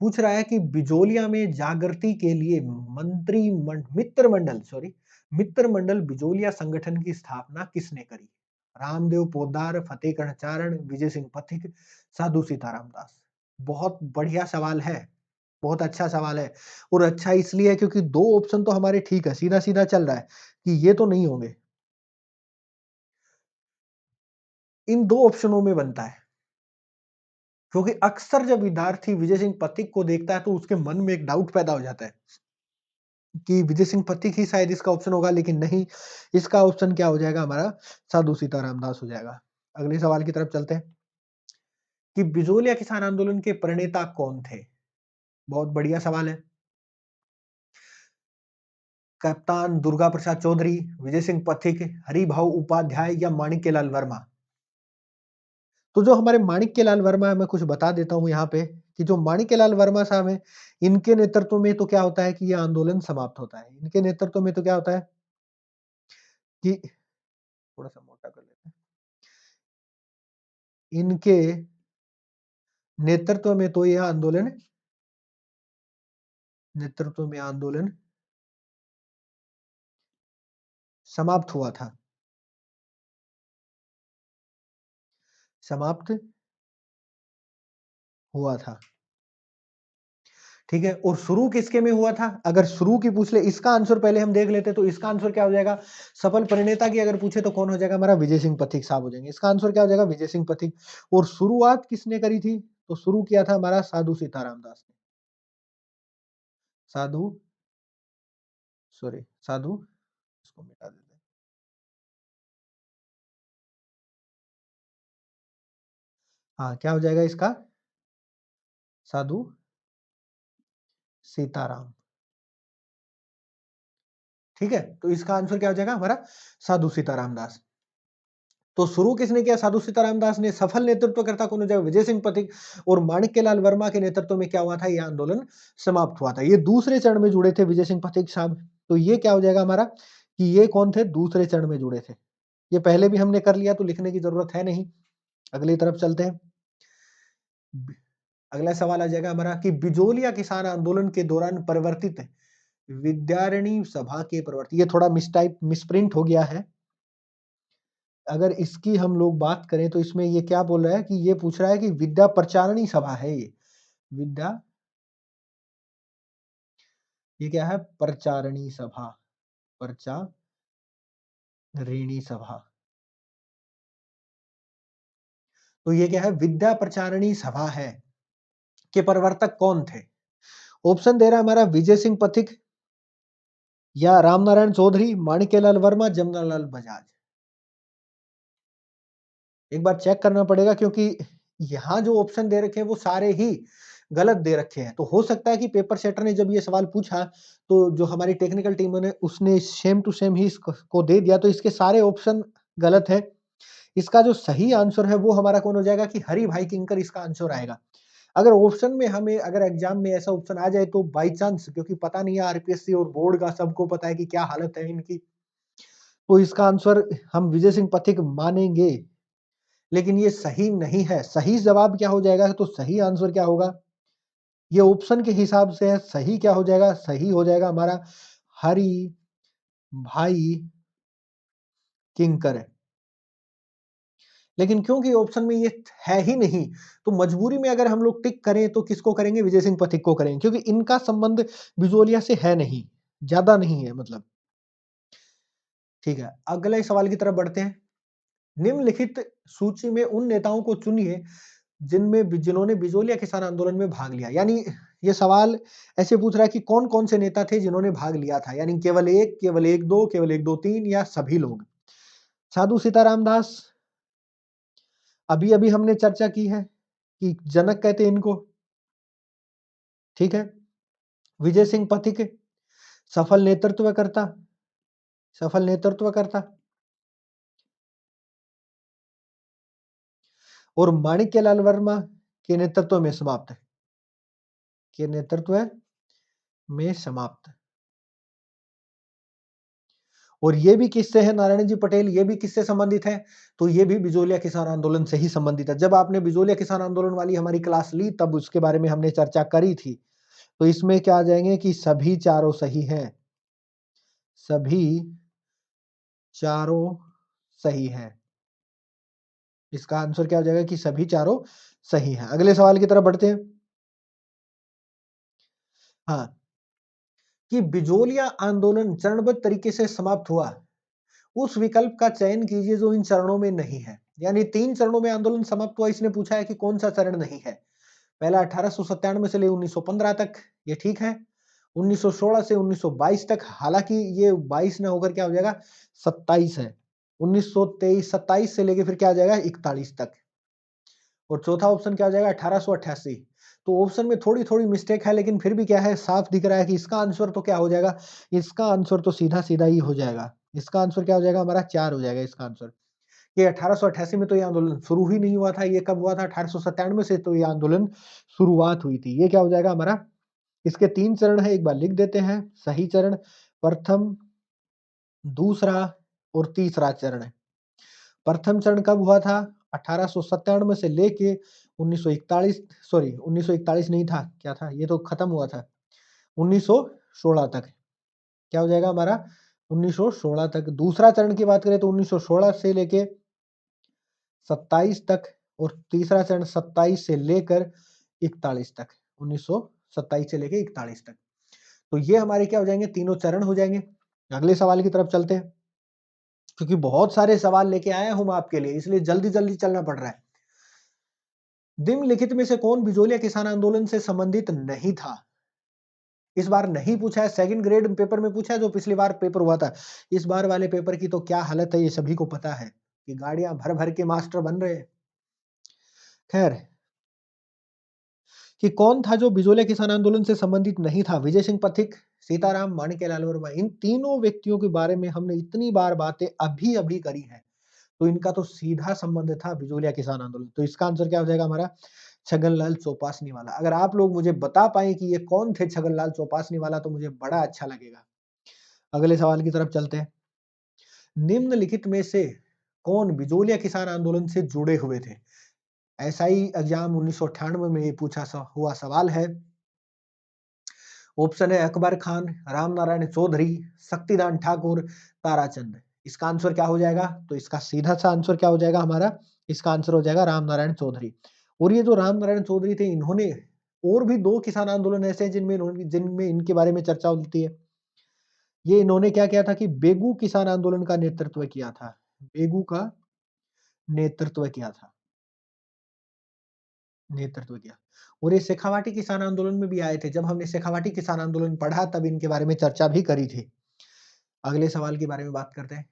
पूछ रहा है कि बिजोलिया में जागृति के लिए मित्र मंडल बिजोलिया संगठन की स्थापना किसने करी? रामदेव पोद्दार, फतेह कर्णचारण, विजय सिंह पथिक, साधु सीताराम दास। बहुत बढ़िया सवाल है, बहुत अच्छा सवाल है, और अच्छा इसलिए है क्योंकि दो ऑप्शन तो हमारे ठीक है, सीधा सीधा चल रहा है कि ये तो नहीं होंगे। इन दो ऑप्शनों में बनता है, क्योंकि अक्सर जब विद्यार्थी विजय सिंह पथिक को देखता है तो उसके मन में एक डाउट पैदा हो जाता है कि विजय सिंह पथिक ही शायद इसका ऑप्शन होगा, लेकिन नहीं, इसका ऑप्शन क्या हो जाएगा हमारा? साधु सीताराम दास हो जाएगा। अगले सवाल की तरफ चलते हैं कि बिजोलिया किसान आंदोलन के प्रणेता कौन थे? बहुत बढ़िया सवाल है। कप्तान दुर्गा प्रसाद चौधरी, विजय सिंह पथिक, हरिभाऊ उपाध्याय या माणिक्यलाल वर्मा? तो जो हमारे माणिक्यलाल वर्मा है, मैं कुछ बता देता हूँ यहाँ पे, कि जो माणिक्यलाल वर्मा साहब हैं, इनके नेतृत्व में तो क्या होता है कि ये आंदोलन समाप्त होता है। इनके नेतृत्व में तो क्या होता है कि थोड़ा सा मोटा कर लेते हैं। इनके नेतृत्व में तो यह आंदोलन नेतृत्व में आंदोलन समाप्त हुआ था। समाप्त हुआ था। ठीक है, और शुरू किसके में हुआ था? अगर शुरू की पूछ ले, इसका आंसर पहले हम देख लेते, तो इसका आंसर क्या हो जाएगा? सफल परिणेता की अगर पूछे तो कौन हो जाएगा? हमारा विजय सिंह पथिक साहब हो जाएंगे। इसका आंसर क्या हो जाएगा? विजय सिंह पथिक। और शुरुआत किसने करी थी? तो शुरू किया था हमारा साधु सीताराम दास ने। साधु साधु, इसको मिटा देते हैं। हाँ, क्या हो जाएगा इसका? साधु सीताराम। ठीक है, तो इसका आंसर क्या हो जाएगा हमारा? साधु सीताराम दास। तो शुरू किसने किया? साधु सीताराम दास ने। सफल नेतृत्वकर्ता कौन हो जाएगा? विजय सिंह पथिक। और माणिक्यलाल वर्मा के नेतृत्व में क्या हुआ था? यह आंदोलन समाप्त हुआ था। ये दूसरे चरण में जुड़े थे विजय सिंह पथिक साहब। तो ये क्या हो जाएगा हमारा कि ये कौन थे? दूसरे चरण में जुड़े थे। ये पहले भी हमने कर लिया, तो लिखने की जरूरत है नहीं। अगली तरफ चलते हैं। अगला सवाल आ जाएगा हमारा कि बिजोलिया किसान आंदोलन के दौरान परिवर्तित विद्यारणी सभा के प्रवर्ती। ये थोड़ा मिसप्रिंट हो गया है। अगर इसकी हम लोग बात करें तो इसमें ये क्या बोल रहा है कि ये पूछ रहा है कि विद्या प्रचारणी सभा है ये। विद्या, ये क्या है? प्रचारणी सभा, प्रचारिणी सभा। तो ये क्या है? विद्या प्रचारणी सभा है। के प्रवर्तक कौन थे? ऑप्शन दे रहा है हमारा विजय सिंह पथिक, या रामनारायण चौधरी, माणिक्यलाल वर्मा, जमनालाल बजाज। एक बार चेक करना पड़ेगा, क्योंकि यहाँ जो ऑप्शन दे रखे हैं वो सारे ही गलत दे रखे हैं। तो हो सकता है कि पेपर सेटर ने जब ये सवाल पूछा, तो जो हमारी टेक्निकल टीम ने उसने सेम टू सेम ही इसको दे दिया। तो इसके सारे ऑप्शन गलत है। इसका जो सही आंसर है वो हमारा कौन हो जाएगा कि हरि भाई किंकर इसका आंसर आएगा। अगर ऑप्शन में हमें, अगर एग्जाम में ऐसा ऑप्शन आ जाए तो बाई चांस, क्योंकि पता नहीं है आरपीएससी और बोर्ड का, सबको पता है कि क्या हालत है इनकी, तो इसका आंसर हम विजय सिंह पथिक मानेंगे। लेकिन ये सही नहीं है। सही जवाब क्या हो जाएगा? तो सही आंसर क्या होगा? ये ऑप्शन के हिसाब से है। सही क्या हो जाएगा? सही हो जाएगा हमारा हरि भाई किंकर। लेकिन क्योंकि ऑप्शन में ये है ही नहीं, तो मजबूरी में अगर हम लोग टिक करें तो किसको करेंगे? विजय सिंह पथिक को करेंगे, क्योंकि इनका संबंध बिजोलिया से है नहीं, ज्यादा नहीं है मतलब। ठीक है, अगले सवाल की तरफ बढ़ते हैं। निम्नलिखित सूची में उन नेताओं को चुनिए जिन्होंने बिजोलिया किसान आंदोलन में भाग लिया। यानी ये सवाल ऐसे पूछ रहा है कि कौन कौन से नेता थे जिन्होंने भाग लिया था। यानी केवल एक, केवल एक दो, केवल एक दो तीन, या सभी लोग। साधु सीताराम दास, अभी अभी हमने चर्चा की है कि जनक कहते हैं इनको। ठीक है, विजय सिंह पथिक, सफल नेतृत्वकर्ता, सफल नेतृत्वकर्ता, और माणिक्यलाल वर्मा के नेतृत्व में समाप्त, के नेतृत्व में समाप्त। और ये भी किससे है? नारायण जी पटेल, ये भी किससे संबंधित है? तो ये भी बिजोलिया किसान आंदोलन से ही संबंधित है। जब आपने बिजोलिया किसान आंदोलन वाली हमारी क्लास ली, तब उसके बारे में हमने चर्चा करी थी। तो इसमें क्या आ जाएंगे कि सभी चारों सही हैं, सभी चारों सही हैं। इसका आंसर क्या हो जाएगा कि सभी चारों सही हैं। अगले सवाल की तरफ बढ़ते हैं। हाँ, कि बिजोलिया आंदोलन चरणबद्ध तरीके से समाप्त हुआ, उस विकल्प का चयन कीजिए जो इन चरणों में नहीं है। यानी 3 चरणों में आंदोलन समाप्त हुआ, इसने पूछा है कि कौन सा चरण नहीं है। पहला 1897 से ले 1915 तक, ये ठीक है। 1916 से 1922 तक, हालांकि ये 22 ना होकर क्या हो जाएगा? 27 है। 1923 27 से लेके फिर क्या आ जाएगा? 41 तक। और चौथा ऑप्शन क्या हो जाएगा? 1888। तो ऑप्शन में थोड़ी थोड़ी मिस्टेक है, लेकिन फिर भी क्या है, साफ दिख रहा है कि इसका आंसर तो क्या हो जाएगा? इसका आंसर तो सीधा सीधा ही हो जाएगा। इसका आंसर क्या हो जाएगा? हमारा 4 हो जाएगा इसका आंसर। ये 1888 में तो ये आंदोलन शुरू ही नहीं हुआ था। ये कब हुआ था? 1897 से तो ये आंदोलन शुरुआत हुई थी। ये क्या हो जाएगा हमारा? इसके 3 चरण है, एक बार लिख देते हैं। सही चरण, प्रथम, दूसरा और तीसरा चरण है। प्रथम चरण कब हुआ था? 1897 से लेके 1941, सॉरी 1941 नहीं था, क्या था ये, तो खत्म हुआ था 1916 तक। क्या हो जाएगा हमारा 1916 तक। दूसरा चरण की बात करें तो 1916 से लेके 27 तक, और तीसरा चरण 27 से लेकर 41 तक, 1927 से लेकर 41 तक। तो ये हमारे क्या हो जाएंगे, तीनों चरण हो जाएंगे। अगले सवाल की तरफ चलते हैं, क्योंकि बहुत सारे सवाल लेके आया हूं मैं आपके लिए, इसलिए जल्दी जल्दी चलना पड़ रहा है। निम्नलिखित में से कौन बिजोलिया किसान आंदोलन से संबंधित नहीं था? इस बार नहीं पूछा है, सेकंड ग्रेड पेपर में पूछा है, जो पिछली बार पेपर हुआ था। इस बार वाले पेपर की तो क्या हालत है ये सभी को पता है, कि गाड़ियां भर भर के मास्टर बन रहे हैं। खैर, कि कौन था जो बिजोलिया किसान आंदोलन से संबंधित नहीं था? विजय सिंह पथिक, सीताराम, माणिक्यलाल वर्मा। इन तीनों व्यक्तियों के बारे में हमने इतनी बार बातें अभी अभी करी है, तो इनका तो सीधा संबंध था बिजोलिया किसान आंदोलन। तो इसका आंसर क्या हो जाएगा हमारा, छगनलाल चौपासनी वाला। अगर आप लोग मुझे बता पाए कि ये कौन थे छगनलाल चौपासनी वाला, तो मुझे बड़ा अच्छा लगेगा। अगले सवाल की तरफ चलते हैं। निम्नलिखित में से कौन बिजोलिया किसान आंदोलन से जुड़े हुए थे? एसआई एग्जाम 1998 में ये पूछा हुआ सवाल है। ऑप्शन है अकबर खान, राम नारायण चौधरी, शक्तिदान ठाकुर, ताराचंद। इसका आंसर क्या हो जाएगा? तो इसका सीधा सा आंसर क्या हो जाएगा हमारा, इसका आंसर हो जाएगा राम नारायण चौधरी। और ये जो राम नारायण चौधरी थे, इन्होंने और भी दो किसान आंदोलन ऐसे हैं जिनमें इनके बारे में चर्चा होती है। ये इन्होंने क्या किया था कि बेगू किसान आंदोलन का नेतृत्व किया था, बेगू का नेतृत्व किया था, नेतृत्व किया। और ये शेखावाटी किसान आंदोलन में भी आए थे। जब हमने शेखावाटी किसान आंदोलन पढ़ा, तब इनके बारे में चर्चा भी करी थी। अगले सवाल के बारे में बात करते हैं,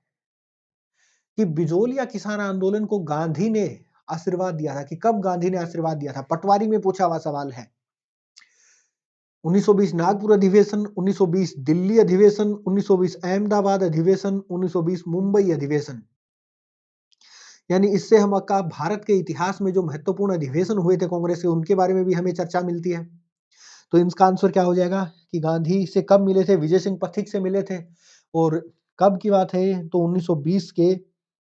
कि बिजोलिया किसान आंदोलन को गांधी ने आशीर्वाद दिया था, कि कब गांधी ने आशीर्वाद दिया था? पटवारी में पूछा हुआ सवाल है। 1920 नागपुर अधिवेशन, 1920 दिल्ली अधिवेशन, 1920 अहमदाबाद अधिवेशन, 1920 मुंबई अधिवेशन। यानी इससे हम का भारत के इतिहास में जो महत्वपूर्ण अधिवेशन हुए थे कांग्रेस के, उनके बारे में भी हमें चर्चा मिलती है। तो इसका आंसर क्या हो जाएगा, कि गांधी से कब मिले थे? विजय सिंह पथिक से मिले थे। और कब की बात है? तो 1920 के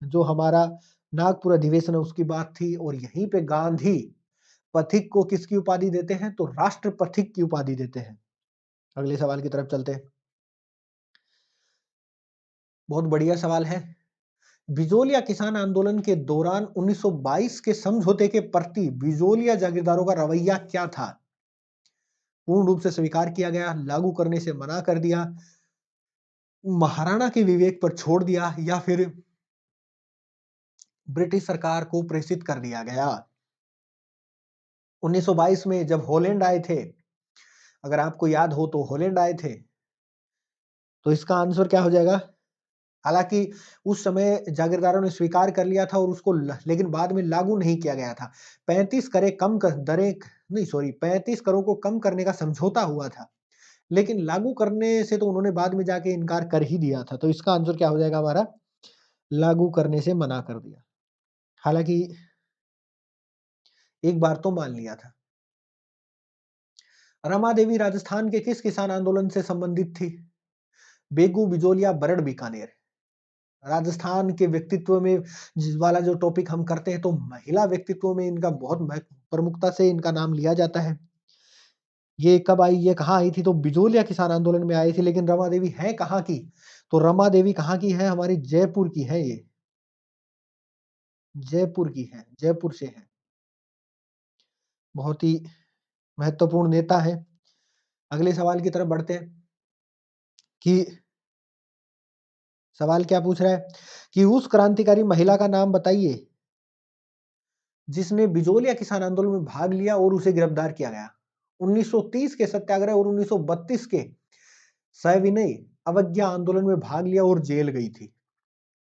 जो हमारा नागपुर अधिवेशन है उसकी बात थी। और यहीं पे गांधी पथिक को किसकी उपाधि देते हैं? तो राष्ट्र पथिक की उपाधि देते हैं। अगले सवाल की तरफ चलते हैं। बहुत बढ़िया सवाल है। बिजोलिया किसान आंदोलन के दौरान 1922 के समझौते के प्रति बिजोलिया जागीरदारों का रवैया क्या था? पूर्ण रूप से स्वीकार किया गया, लागू करने से मना कर दिया, महाराणा के विवेक पर छोड़ दिया, या फिर ब्रिटिश सरकार को प्रेषित कर दिया गया? 1922 में जब हॉलैंड आए थे, अगर आपको याद हो तो हॉलैंड आए थे, तो इसका आंसर क्या हो जाएगा? हालांकि उस समय जागीरदारों ने स्वीकार कर लिया था और उसको लेकिन बाद में लागू नहीं किया गया था। 35 करे कम कर दरें नहीं सॉरी 35 करों को कम करने का समझौता हुआ था, लेकिन लागू करने से तो उन्होंने बाद में जाके इनकार कर ही दिया था। तो इसका आंसर क्या हो जाएगा हमारा? लागू करने से मना कर दिया। हालांकि एक बार तो मान लिया था। रमा देवी राजस्थान के किस किसान आंदोलन से संबंधित थी? बेगू, बिजोलिया, बरड़, बीकानेर। राजस्थान के व्यक्तित्व में वाला जो टॉपिक हम करते हैं, तो महिला व्यक्तित्व में इनका बहुत प्रमुखता से इनका नाम लिया जाता है। ये कब आई, ये कहाँ आई थी? तो बिजोलिया किसान आंदोलन में आई थी। लेकिन रमा देवी है कहाँ की? तो रमा देवी कहाँ की है? हमारी जयपुर की है। ये जयपुर की है, जयपुर से है। बहुत ही महत्वपूर्ण नेता है। अगले सवाल की तरफ बढ़ते हैं, कि सवाल क्या पूछ रहा है, कि उस क्रांतिकारी महिला का नाम बताइए जिसने बिजोलिया किसान आंदोलन में भाग लिया और उसे गिरफ्तार किया गया। 1930 के सत्याग्रह और 1932 के सविनय अवज्ञा आंदोलन में भाग लिया और जेल गई थी।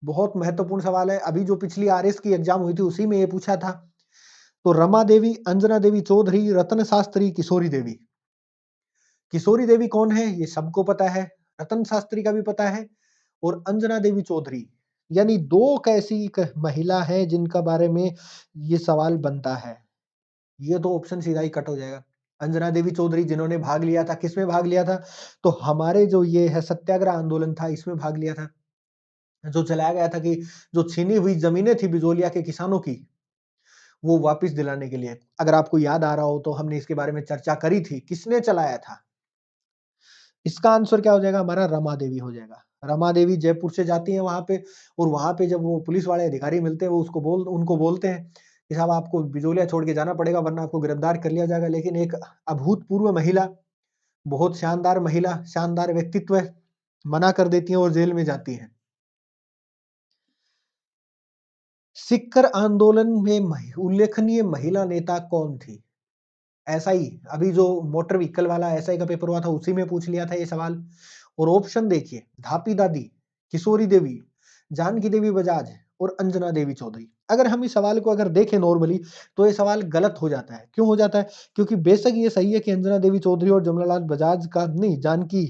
बहुत महत्वपूर्ण सवाल है। अभी जो पिछली आरएस की एग्जाम हुई थी उसी में ये पूछा था। तो रमा देवी, अंजना देवी चौधरी, रतन शास्त्री, किशोरी देवी। किशोरी देवी कौन है? ये सबको पता है। रतन शास्त्री का भी पता है। और अंजना देवी चौधरी, यानी दो कैसी महिला है जिनका बारे में ये सवाल बनता है। ये तो ऑप्शन सीधा ही कट हो जाएगा। अंजना देवी चौधरी जिन्होंने भाग लिया था, किसमें भाग लिया था? तो हमारे जो ये है सत्याग्रह आंदोलन था, इसमें भाग लिया था। जो चलाया गया था कि जो छीनी हुई जमीनें थी बिजोलिया के किसानों की, वो वापस दिलाने के लिए। अगर आपको याद आ रहा हो तो हमने इसके बारे में चर्चा करी थी, किसने चलाया था? इसका आंसर क्या हो जाएगा हमारा? रमा देवी हो जाएगा। रमा देवी जयपुर से जाती हैं वहाँ पे, और वहाँ पे जब वो पुलिस वाले अधिकारी मिलते हैं, वो उनको बोलते हैं कि साहब आपको बिजोलिया छोड़ के जाना पड़ेगा वरना आपको गिरफ्तार कर लिया जाएगा। लेकिन एक अभूतपूर्व महिला, बहुत शानदार महिला, शानदार व्यक्तित्व मना कर देती हैं और जेल में जाती हैं। सिक्कर आंदोलन में उल्लेखनीय महिला नेता कौन थी? एसआई, अभी जो मोटर व्हीकल वाला एसआई का पेपर हुआ था उसी में पूछ लिया था ये सवाल। और ऑप्शन देखिए, धापी दादी, किशोरी देवी, जानकी देवी बजाज और अंजना देवी चौधरी। अगर हम इस सवाल को अगर देखें नॉर्मली तो ये सवाल गलत हो जाता है। क्यों हो जाता है? क्योंकि बेशक ये सही है कि अंजना देवी चौधरी और जमनालाल बजाज का नहीं, जानकी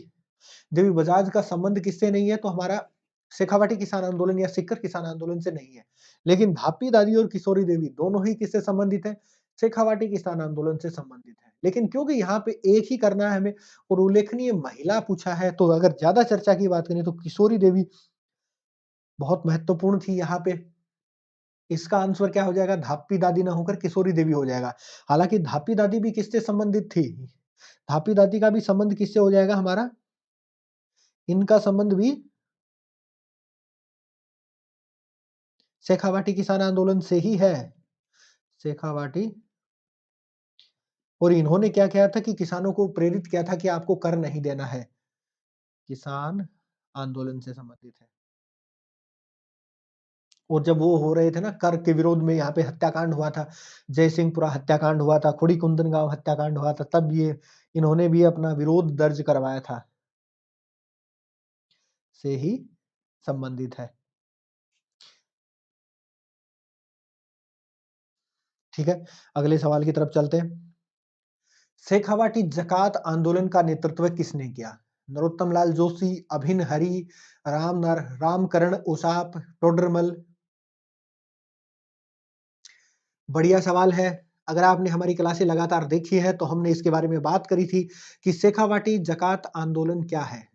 देवी बजाज का संबंध किससे नहीं है, तो हमारा शेखावाटी किसान आंदोलन या सिक्कर किसान आंदोलन से नहीं है। लेकिन धापी दादी और किशोरी देवी दोनों ही किससे संबंधित है? शेखावाटी किसान आंदोलन से संबंधित है। लेकिन क्योंकि यहाँ पे एक ही करना है हमें और उल्लेखनीय महिला पूछा है, तो अगर ज्यादा चर्चा की बात करें तो किशोरी देवी बहुत महत्वपूर्ण थी यहाँ पे। इसका आंसर क्या हो जाएगा? धापी दादी ना होकर किशोरी देवी हो जाएगा। हालांकि धापी दादी भी किससे संबंधित थी? धापी दादी का भी संबंध किससे हो जाएगा हमारा? इनका संबंध भी शेखावाटी किसान आंदोलन से ही है। शेखावाटी, और इन्होंने क्या किया था कि किसानों को प्रेरित किया था कि आपको कर नहीं देना है। किसान आंदोलन से संबंधित है। और जब वो हो रहे थे ना कर के विरोध में, यहाँ पे हत्याकांड हुआ था, जयसिंहपुरा हत्याकांड हुआ था, खुड़ी कुंदन गांव हत्याकांड हुआ था, तब ये इन्होंने भी अपना विरोध दर्ज करवाया था, से ही संबंधित है। ठीक है, अगले सवाल की तरफ चलते हैं। शेखावाटी जकात आंदोलन का नेतृत्व किसने किया? नरोत्तम लाल जोशी, अभिन हरि, रामकरण उसाप, टोडरमल। बढ़िया सवाल है। अगर आपने हमारी क्लासें लगातार देखी है तो हमने इसके बारे में बात करी थी कि शेखावाटी जकात आंदोलन क्या है।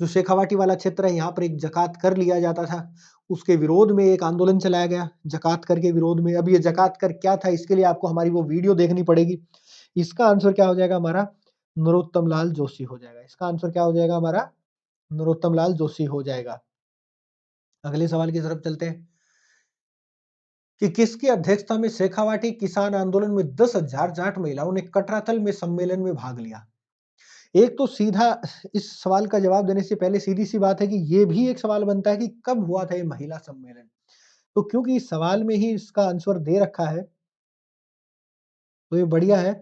जो शेखावाटी वाला क्षेत्र है, यहाँ पर एक जकात कर लिया जाता था, उसके विरोध में एक आंदोलन चलाया गया जकात कर के विरोध में। अब ये जकात कर क्या था, इसके लिए आपको हमारी वो वीडियो देखनी पड़ेगी। इसका आंसर क्या हो जाएगा हमारा? नरोत्तम लाल जोशी हो जाएगा। इसका आंसर क्या हो जाएगा हमारा? नरोत्तम लाल जोशी हो जाएगा। अगले सवाल की तरफ चलते हैं कि किसकी अध्यक्षता में शेखावाटी किसान आंदोलन में 10,000 जाट महिलाओं ने कटरातल में सम्मेलन में भाग लिया? एक तो सीधा इस सवाल का जवाब देने से पहले सीधी सी बात है कि ये भी एक सवाल बनता है कि कब हुआ था ये महिला सम्मेलन। तो क्योंकि इस सवाल में ही इसका आंसर दे रखा है, तो ये बढ़िया है।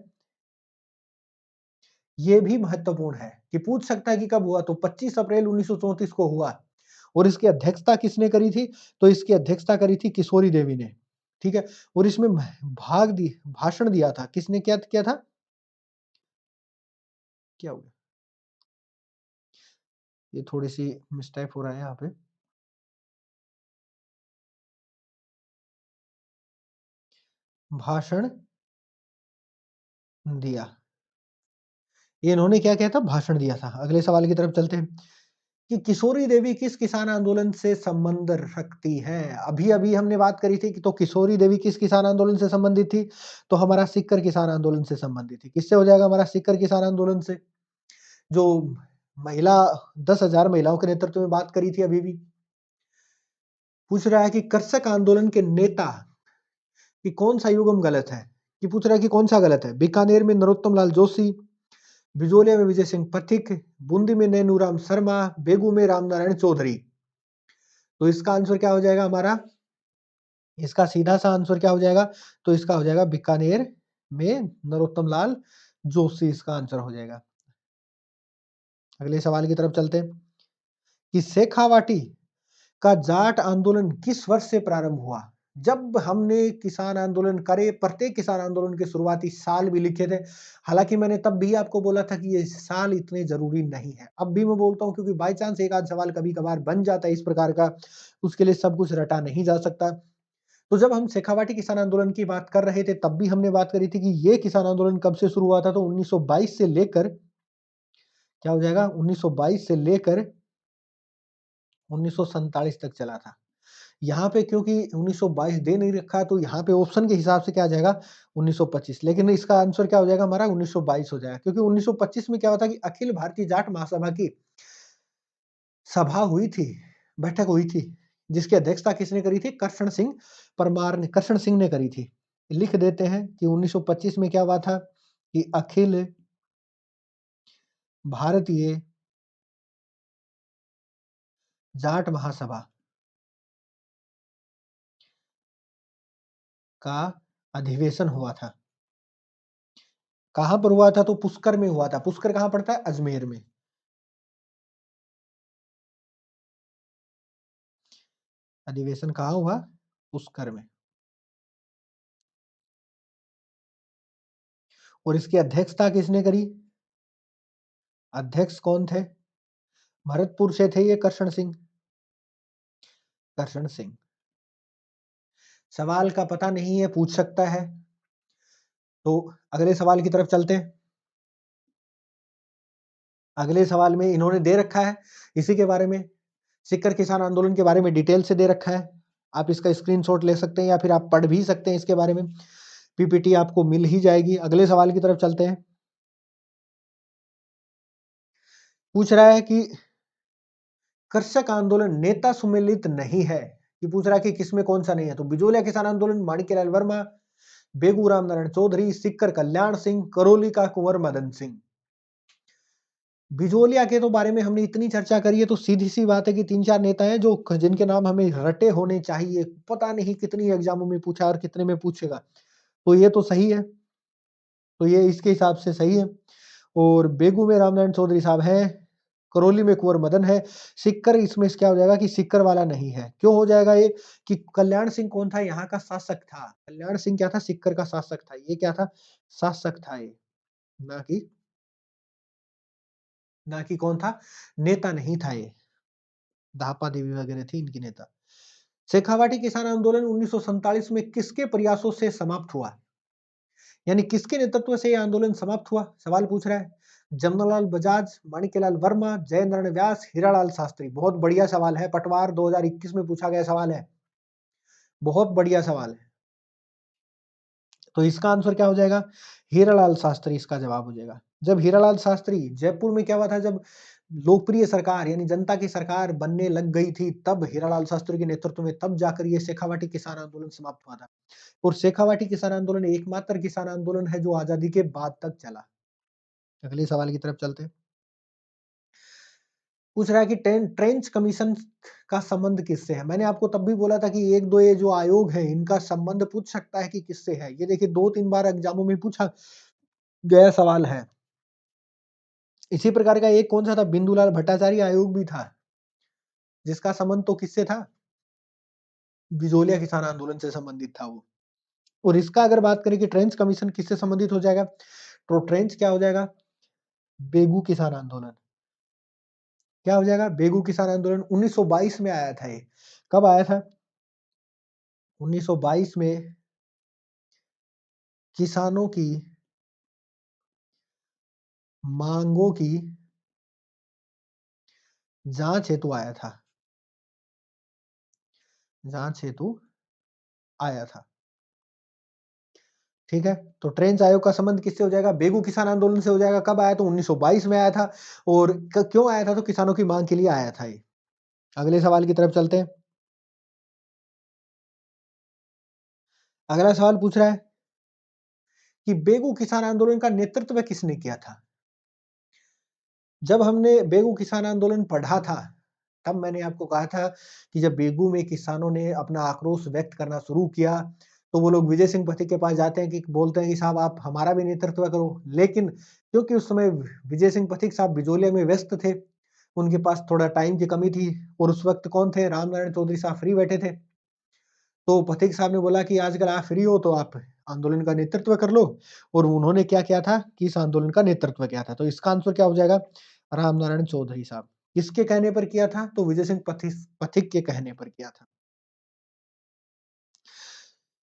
ये भी महत्वपूर्ण है कि पूछ सकता है कि कब हुआ, तो 25 अप्रैल 1934 को हुआ। और इसकी अध्यक्षता किसने करी थी? तो इसकी अध्यक्षता करी थी किशोरी देवी ने। ठीक है, और इसमें भाषण दिया था किसने? क्या किया था? क्या हो गया? ये थोड़ी सी मिस्टेक हो रहा है यहाँ पे। भाषण दिया, ये इन्होंने क्या किया था? भाषण दिया था। अगले सवाल की तरफ चलते हैं कि किशोरी देवी किस किसान आंदोलन से संबंध रखती है? अभी अभी हमने बात करी थी कि तो किशोरी देवी किस किसान आंदोलन से संबंधित थी? तो हमारा सिक्कर किसान आंदोलन से संबंधित थी। किससे हो जाएगा हमारा? सिक्कर किसान आंदोलन से। जो महिला 10,000 महिलाओं के नेतृत्व में बात करी थी अभी भी। पूछ रहा है कि कृषक आंदोलन के नेता कि कौन सा युग्म गलत है, कि पूछ रहा है कि कौन सा गलत है? बीकानेर में नरोत्तम लाल जोशी, बिजोलिया में विजय सिंह पथिक, बूंदी में नैनूराम शर्मा, बेगू में रामनारायण चौधरी। तो इसका आंसर क्या हो जाएगा हमारा? इसका सीधा सा आंसर क्या हो जाएगा? तो इसका हो जाएगा बीकानेर में नरोत्तम लाल जोशी, इसका आंसर हो जाएगा। अगले सवाल की तरफ चलते हैं कि शेखावाटी का जाट आंदोलन किस वर्ष से प्रारंभ हुआ? जब हमने किसान आंदोलन करे, प्रत्येक किसान आंदोलन के शुरुआती साल भी लिखे थे। हालांकि मैंने तब भी आपको बोला था कि ये साल इतने जरूरी नहीं है। अब भी मैं बोलता हूं क्योंकि बाई चांस एक आध सवाल कभी कभार बन जाता है इस प्रकार का, उसके लिए सब कुछ रटा नहीं जा सकता। तो जब हम शेखावाटी किसान आंदोलन की बात कर रहे थे तब भी हमने बात करी थी कि ये किसान आंदोलन कब से शुरू हुआ था? तो 1922 से लेकर क्या हो जाएगा? 1922 से लेकर 1947 तक चला था। यहाँ पे क्योंकि 1922 दे नहीं रखा है तो यहाँ पे ऑप्शन के हिसाब से क्या आ जाएगा 1925, लेकिन इसका आंसर क्या हो जाएगा हमारा 1922 हो जाएगा, क्योंकि 1925 में क्या होता कि अखिल भारतीय जाट महासभा की सभा हुई थी, बैठक हुई थी, जिसकी अध्यक्षता किसने करी थी? कृष्ण सिंह परमार ने, कृष्ण सिंह ने करी थी। लिख देते हैं कि 1925 में क्या हुआ था कि अखिल भारतीय जाट महासभा का अधिवेशन हुआ था। कहाँ पर हुआ था? तो पुष्कर में हुआ था। पुष्कर कहाँ पड़ता है? अजमेर में। अधिवेशन कहाँ हुआ? पुष्कर में। और इसकी अध्यक्षता किसने करी? अध्यक्ष कौन थे? भरतपुर से थे ये कृष्ण सिंह। कृष्ण सिंह। सवाल का पता नहीं है, पूछ सकता है। तो अगले सवाल की तरफ चलते हैं। अगले सवाल में इन्होंने दे रखा है इसी के बारे में, सीकर किसान आंदोलन के बारे में डिटेल से दे रखा है। आप इसका स्क्रीनशॉट ले सकते हैं या फिर आप पढ़ भी सकते हैं इसके बारे में, पीपीटी आपको मिल ही जाएगी। अगले सवाल की तरफ चलते हैं। पूछ रहा है कि कृषक आंदोलन नेता सुमेलित नहीं है, कि पूछ रहा है कि किसमें कौन सा नहीं है। तो बिजोलिया किसान आंदोलन माणिक्यलाल वर्मा, बेगूराम नारायण चौधरी, सिक्कर कल्याण सिंह, करौली का कुंवर मदन सिंह। बिजोलिया के तो बारे में हमने इतनी चर्चा करी है, तो सीधी सी बात है कि 3-4 नेता हैं जो जिनके नाम हमें रटे होने चाहिए। पता नहीं कितनी एग्जामों में पूछा और कितने में पूछेगा। तो ये तो सही है, तो ये इसके हिसाब से सही है। और बेगू में रामनारायण चौधरी साहब हैं, करौली में कुंवर मदन है। सिक्कर इसमें क्या हो जाएगा कि सिक्कर वाला नहीं है। क्यों हो जाएगा ये? कि कल्याण सिंह कौन था? यहाँ का शासक था। कल्याण सिंह क्या था? सिक्कर का शासक था। ये क्या था? शासक था ये, ना कि कौन था? नेता नहीं था ये। दापा देवी वगैरह थी इनकी नेता। शेखावाटी किसान आंदोलन 1947 में किसके प्रयासों से समाप्त हुआ? यानी किसके नेतृत्व से यह आंदोलन समाप्त हुआ? सवाल पूछ रहा है। जमनालाल बजाज, माणिक्यलाल वर्मा, जय नारायण व्यास, हीरालाल शास्त्री। बहुत बढ़िया सवाल है, पटवार 2021 में पूछा गया सवाल है। बहुत बढ़िया सवाल है। तो इसका आंसर क्या हो जाएगा? हीरालाल शास्त्री इसका जवाब हो जाएगा। जब हीरालाल शास्त्री, जयपुर में क्या हुआ था, जब लोकप्रिय सरकार यानी जनता की सरकार बनने लग गई थी, तब हीरालाल शास्त्री के नेतृत्व में तब जाकर ये शेखावाटी किसान आंदोलन समाप्त हुआ था। और शेखावाटी किसान आंदोलन एकमात्र किसान आंदोलन है जो आजादी के बाद तक चला। अगले सवाल की तरफ चलते हैं। पूछ रहा है कि ट्रेंच कमीशन का संबंध किससे है? मैंने आपको तब भी बोला था कि एक दो ये जो आयोग है इनका संबंध पूछ सकता है कि किससे है। ये देखिए 2-3 बार एग्जामों में पूछा गया सवाल है। इसी प्रकार का एक कौन सा था? बिंदुलाल भट्टाचार्य आयोग भी था, जिसका संबंध तो किससे था? बिजोलिया किसान आंदोलन से संबंधित था वो। और इसका अगर बात करें कि ट्रेंच कमीशन किससे संबंधित हो जाएगा, तो ट्रेंच क्या हो जाएगा? बेगू किसान आंदोलन। क्या हो जाएगा? बेगू किसान आंदोलन 1922 में आया था ये। कब आया था? 1922 में किसानों की मांगों की जांच हेतु आया था। जांच हेतु आया था। ठीक है, तो ट्रेंच आयोग का संबंध किससे हो जाएगा? बेगू किसान आंदोलन से हो जाएगा। कब आया? तो 1922 में आया था। और क्यों आया था? तो किसानों की मांग के लिए आया था ये। अगले सवाल की तरफ चलते हैं। अगला सवाल पूछ रहा है कि बेगू किसान आंदोलन का नेतृत्व किसने किया था? जब हमने बेगू किसान आंदोलन पढ़ा था, तब मैंने आपको कहा था कि जब बेगू में किसानों ने अपना आक्रोश व्यक्त करना शुरू किया, तो वो लोग विजय सिंह पथिक के पास जाते हैं कि बोलते हैं कि साहब आप हमारा भी नेतृत्व करो। लेकिन क्योंकि उस समय विजय सिंह पथिक साहब बिजोलिया में व्यस्त थे, उनके पास थोड़ा टाइम की कमी थी और उस वक्त कौन थे? रामनारायण चौधरी साहब फ्री बैठे थे। तो पथिक साहब ने बोला कि आजकल आप फ्री हो तो आप आंदोलन का नेतृत्व कर लो। और उन्होंने क्या किया था कि इस आंदोलन का नेतृत्व किया था। तो इसका आंसर क्या हो जाएगा? रामनारायण चौधरी साहब। किसके कहने पर किया था? तो विजय सिंह पथिक के कहने पर किया था।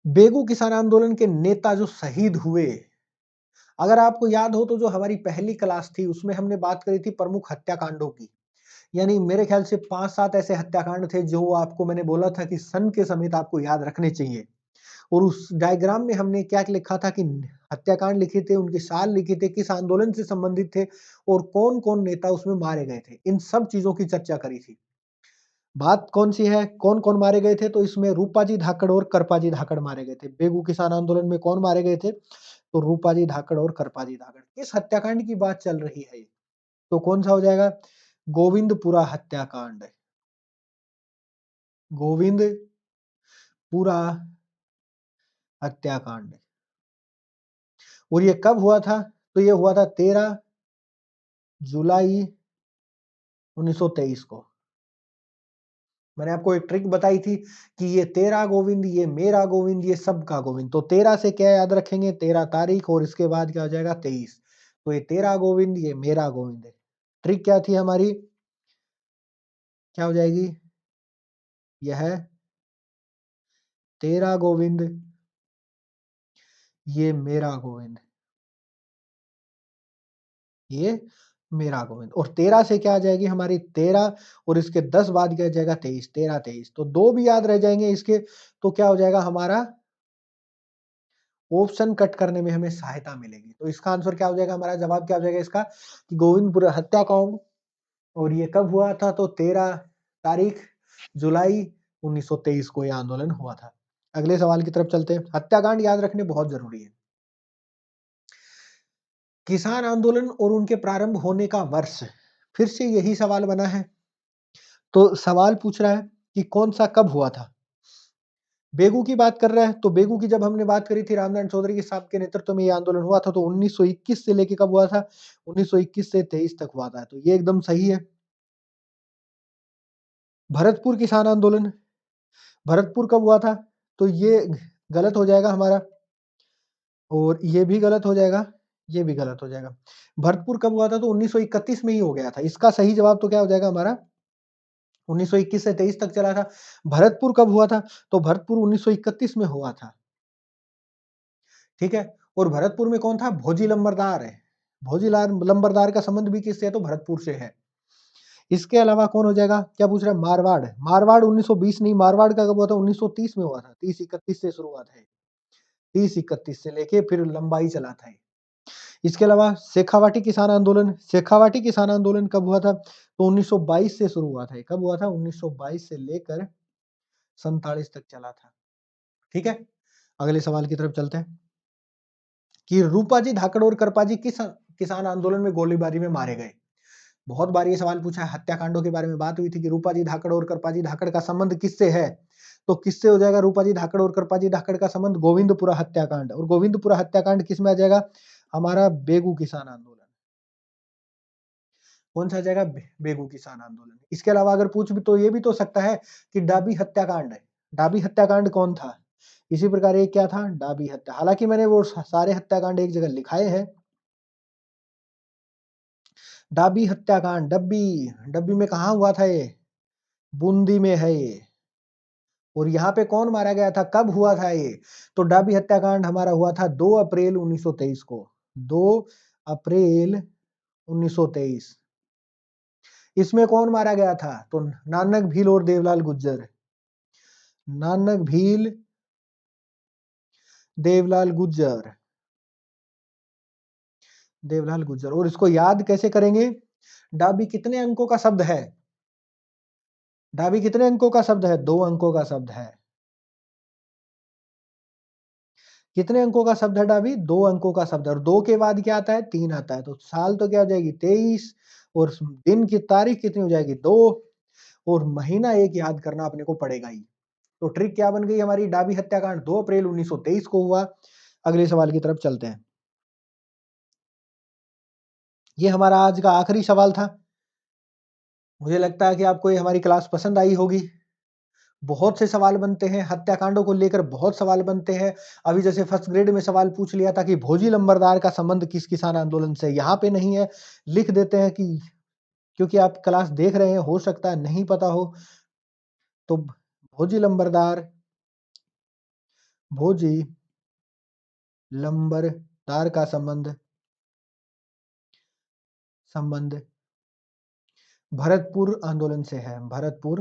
बेगू किसान आंदोलन के नेता जो शहीद हुए, अगर आपको याद हो तो जो हमारी पहली क्लास थी उसमें हमने बात करी थी प्रमुख हत्याकांडों की। यानी मेरे ख्याल से 5-7 ऐसे हत्याकांड थे जो आपको मैंने बोला था कि सन के समेत आपको याद रखने चाहिए। और उस डायग्राम में हमने क्या लिखा था कि हत्याकांड लिखे थे, उनके साल लिखे थे, किस आंदोलन से संबंधित थे और कौन-कौन नेता उसमें मारे गए थे। इन सब चीज़ों की चर्चा करी थी। बात कौन-सी है, कौन-कौन मारे गए थे? तो इसमें रूपाजी धाकड़ और करपाजी धाकड़ मारे गए थे। बेगू किसान आंदोलन में कौन मारे गए थे? तो रूपाजी धाकड़ और करपाजी धाकड़। किस हत्याकांड की बात चल रही है ये? तो कौन-सा हो जाएगा? गोविंदपुरा हत्याकांड। गोविंदपुरा हत्याकांड। और ये कब हुआ था? तो ये हुआ था 13 जुलाई 1923 को। मैंने आपको एक ट्रिक बताई थी कि ये तेरा गोविंद, ये मेरा गोविंद, ये सबका गोविंद। तो 13 से क्या याद रखेंगे? 13 तारीख और इसके बाद क्या हो जाएगा? 23। तो ये तेरा गोविंद, ये मेरा गोविंद है। ट्रिक क्या थी हमारी? क्या हो जाएगी? यह तेरा गोविंद, ये मेरा गोविंद, ये मेरा गोविंद। और 13 से क्या आ जाएगी हमारी? 13 और इसके 10 बाद क्या आ जाएगा? 23। 13-23 तो 2 भी याद रह जाएंगे इसके। तो क्या हो जाएगा हमारा? ऑप्शन कट करने में हमें सहायता मिलेगी। तो इसका आंसर क्या हो जाएगा? हमारा जवाब क्या हो जाएगा इसका? कि गोविंदपुर हत्याकांड। और ये कब हुआ था? तो 13 तारीख जुलाई 1923 को यह आंदोलन हुआ था। अगले सवाल की तरफ चलते हैं। हत्याकांड याद रखने बहुत जरूरी है। किसान आंदोलन और उनके प्रारंभ होने का वर्ष, फिर से यही सवाल बना है। तो सवाल पूछ रहा है कि कौन सा कब हुआ था। बेगू की बात कर रहा है, तो बेगू की जब हमने बात करी थी रामनारायण चौधरी के साहब के नेतृत्व में ये आंदोलन हुआ था, तो 1921 से लेके कब हुआ था? 1921 से 23 तक हुआ था। तो ये एकदम सही है। भरतपुर किसान आंदोलन, भरतपुर कब हुआ था? तो ये गलत हो जाएगा हमारा, और ये भी गलत हो जाएगा, ये भी गलत हो जाएगा। भरतपुर कब हुआ था? तो 1931 में ही हो गया था। इसका सही जवाब तो क्या हो जाएगा हमारा? 1921 से 23 तक चला था। भरतपुर कब हुआ था? तो भरतपुर 1931 में हुआ था। ठीक है। और भरतपुर में कौन था? भोजी लंबरदार है। भोजी लंबरदार का संबंध भी किससे है? तो भरतपुर से है। इसके अलावा कौन हो जाएगा? क्या पूछ रहा है? मारवाड़। मारवाड़ 1920 नहीं, मारवाड़ का कब हुआ था? 1930 में हुआ था। 30-31 से शुरुआत है। 30-31 से लेके फिर लंबाई चला था। इसके अलावा शेखावाटी किसान आंदोलन, शेखावाटी किसान आंदोलन कब हुआ था? तो 1922 से शुरू हुआ था। कब हुआ था? 1922 से लेकर 47 तक चला था। ठीक है। अगले सवाल की तरफ चलते हैं कि रूपाजी धाकड़ और करपाजी किस किसान आंदोलन में गोलीबारी में मारे गए। बहुत बार ये सवाल पूछा है। हत्याकांडों के बारे में बात हुई थी कि रूपाजी धाकड़ और करपाजी धाकड़ का संबंध किससे है। तो किससे हो जाएगा रूपाजी धाकड़ और करपाजी धाकड़ का संबंध? गोविंदपुरा हत्याकांड। और गोविंदपुरा हत्याकांड किस में आ जाएगा? हमारा बेगू किसान आंदोलन। कौन सा आ जाएगा? बेगू किसान आंदोलन। इसके अलावा अगर पूछ भी तो ये भी तो सकता है कि डाबी हत्याकांड है। डाबी हत्याकांड कौन था? इसी प्रकार ये क्या था? डाबी हत्या। हालांकि मैंने वो सारे हत्याकांड एक जगह लिखाए हैं। डाबी हत्याकांड, डब्बी, डब्बी में कहा हुआ था ये? बूंदी में है ये। और यहाँ पे कौन मारा गया था? कब हुआ था ये? तो डाबी हत्याकांड हमारा हुआ था 2 अप्रैल 1923 को। 2 अप्रैल 1923। इसमें कौन मारा गया था? तो नानक भील और देवलाल गुज्जर। नानक भील, देवलाल गुज्जर, देवलाल गुज्जर। और इसको याद कैसे करेंगे? डाबी कितने अंकों का शब्द है? डाबी कितने अंकों का शब्द है? 2 अंकों का शब्द है। कितने अंकों का शब्द है डाबी? 2 अंकों का शब्द है। और 2 के बाद क्या आता है? 3 आता है। तो साल तो क्या हो जाएगी? 23। और दिन की तारीख कितनी हो जाएगी? 2। और महीना एक याद करना अपने को पड़ेगा ही। तो ट्रिक क्या बन गई हमारी? डाबी हत्याकांड 2 अप्रैल 1923 को हुआ। अगले सवाल की तरफ चलते हैं। ये हमारा आज का आखिरी सवाल था। मुझे लगता है कि आपको ये हमारी क्लास पसंद आई होगी। बहुत से सवाल बनते हैं हत्याकांडों को लेकर, बहुत सवाल बनते हैं। अभी जैसे फर्स्ट ग्रेड में सवाल पूछ लिया था कि भोजी लंबरदार का संबंध किस किसान आंदोलन से, यहाँ पे नहीं है। लिख देते हैं कि क्योंकि आप क्लास देख रहे हैं, हो सकता है नहीं पता हो। तो भोजी लंबरदार, भोजी लंबरदार का संबंध, संबंध भरतपुर आंदोलन से है, भरतपुर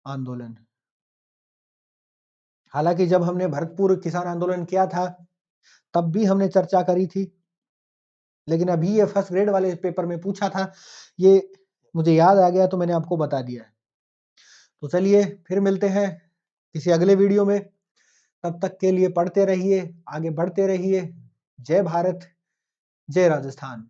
आंदोलन। हालांकि जब हमने भरतपुर किसान आंदोलन किया था तब भी हमने चर्चा करी थी, लेकिन अभी ये फर्स्ट ग्रेड वाले पेपर में पूछा था, ये मुझे याद आ गया तो मैंने आपको बता दिया है। तो चलिए फिर मिलते हैं किसी अगले वीडियो में, तब तक के लिए पढ़ते रहिए, आगे बढ़ते रहिए। जय भारत, जय राजस्थान।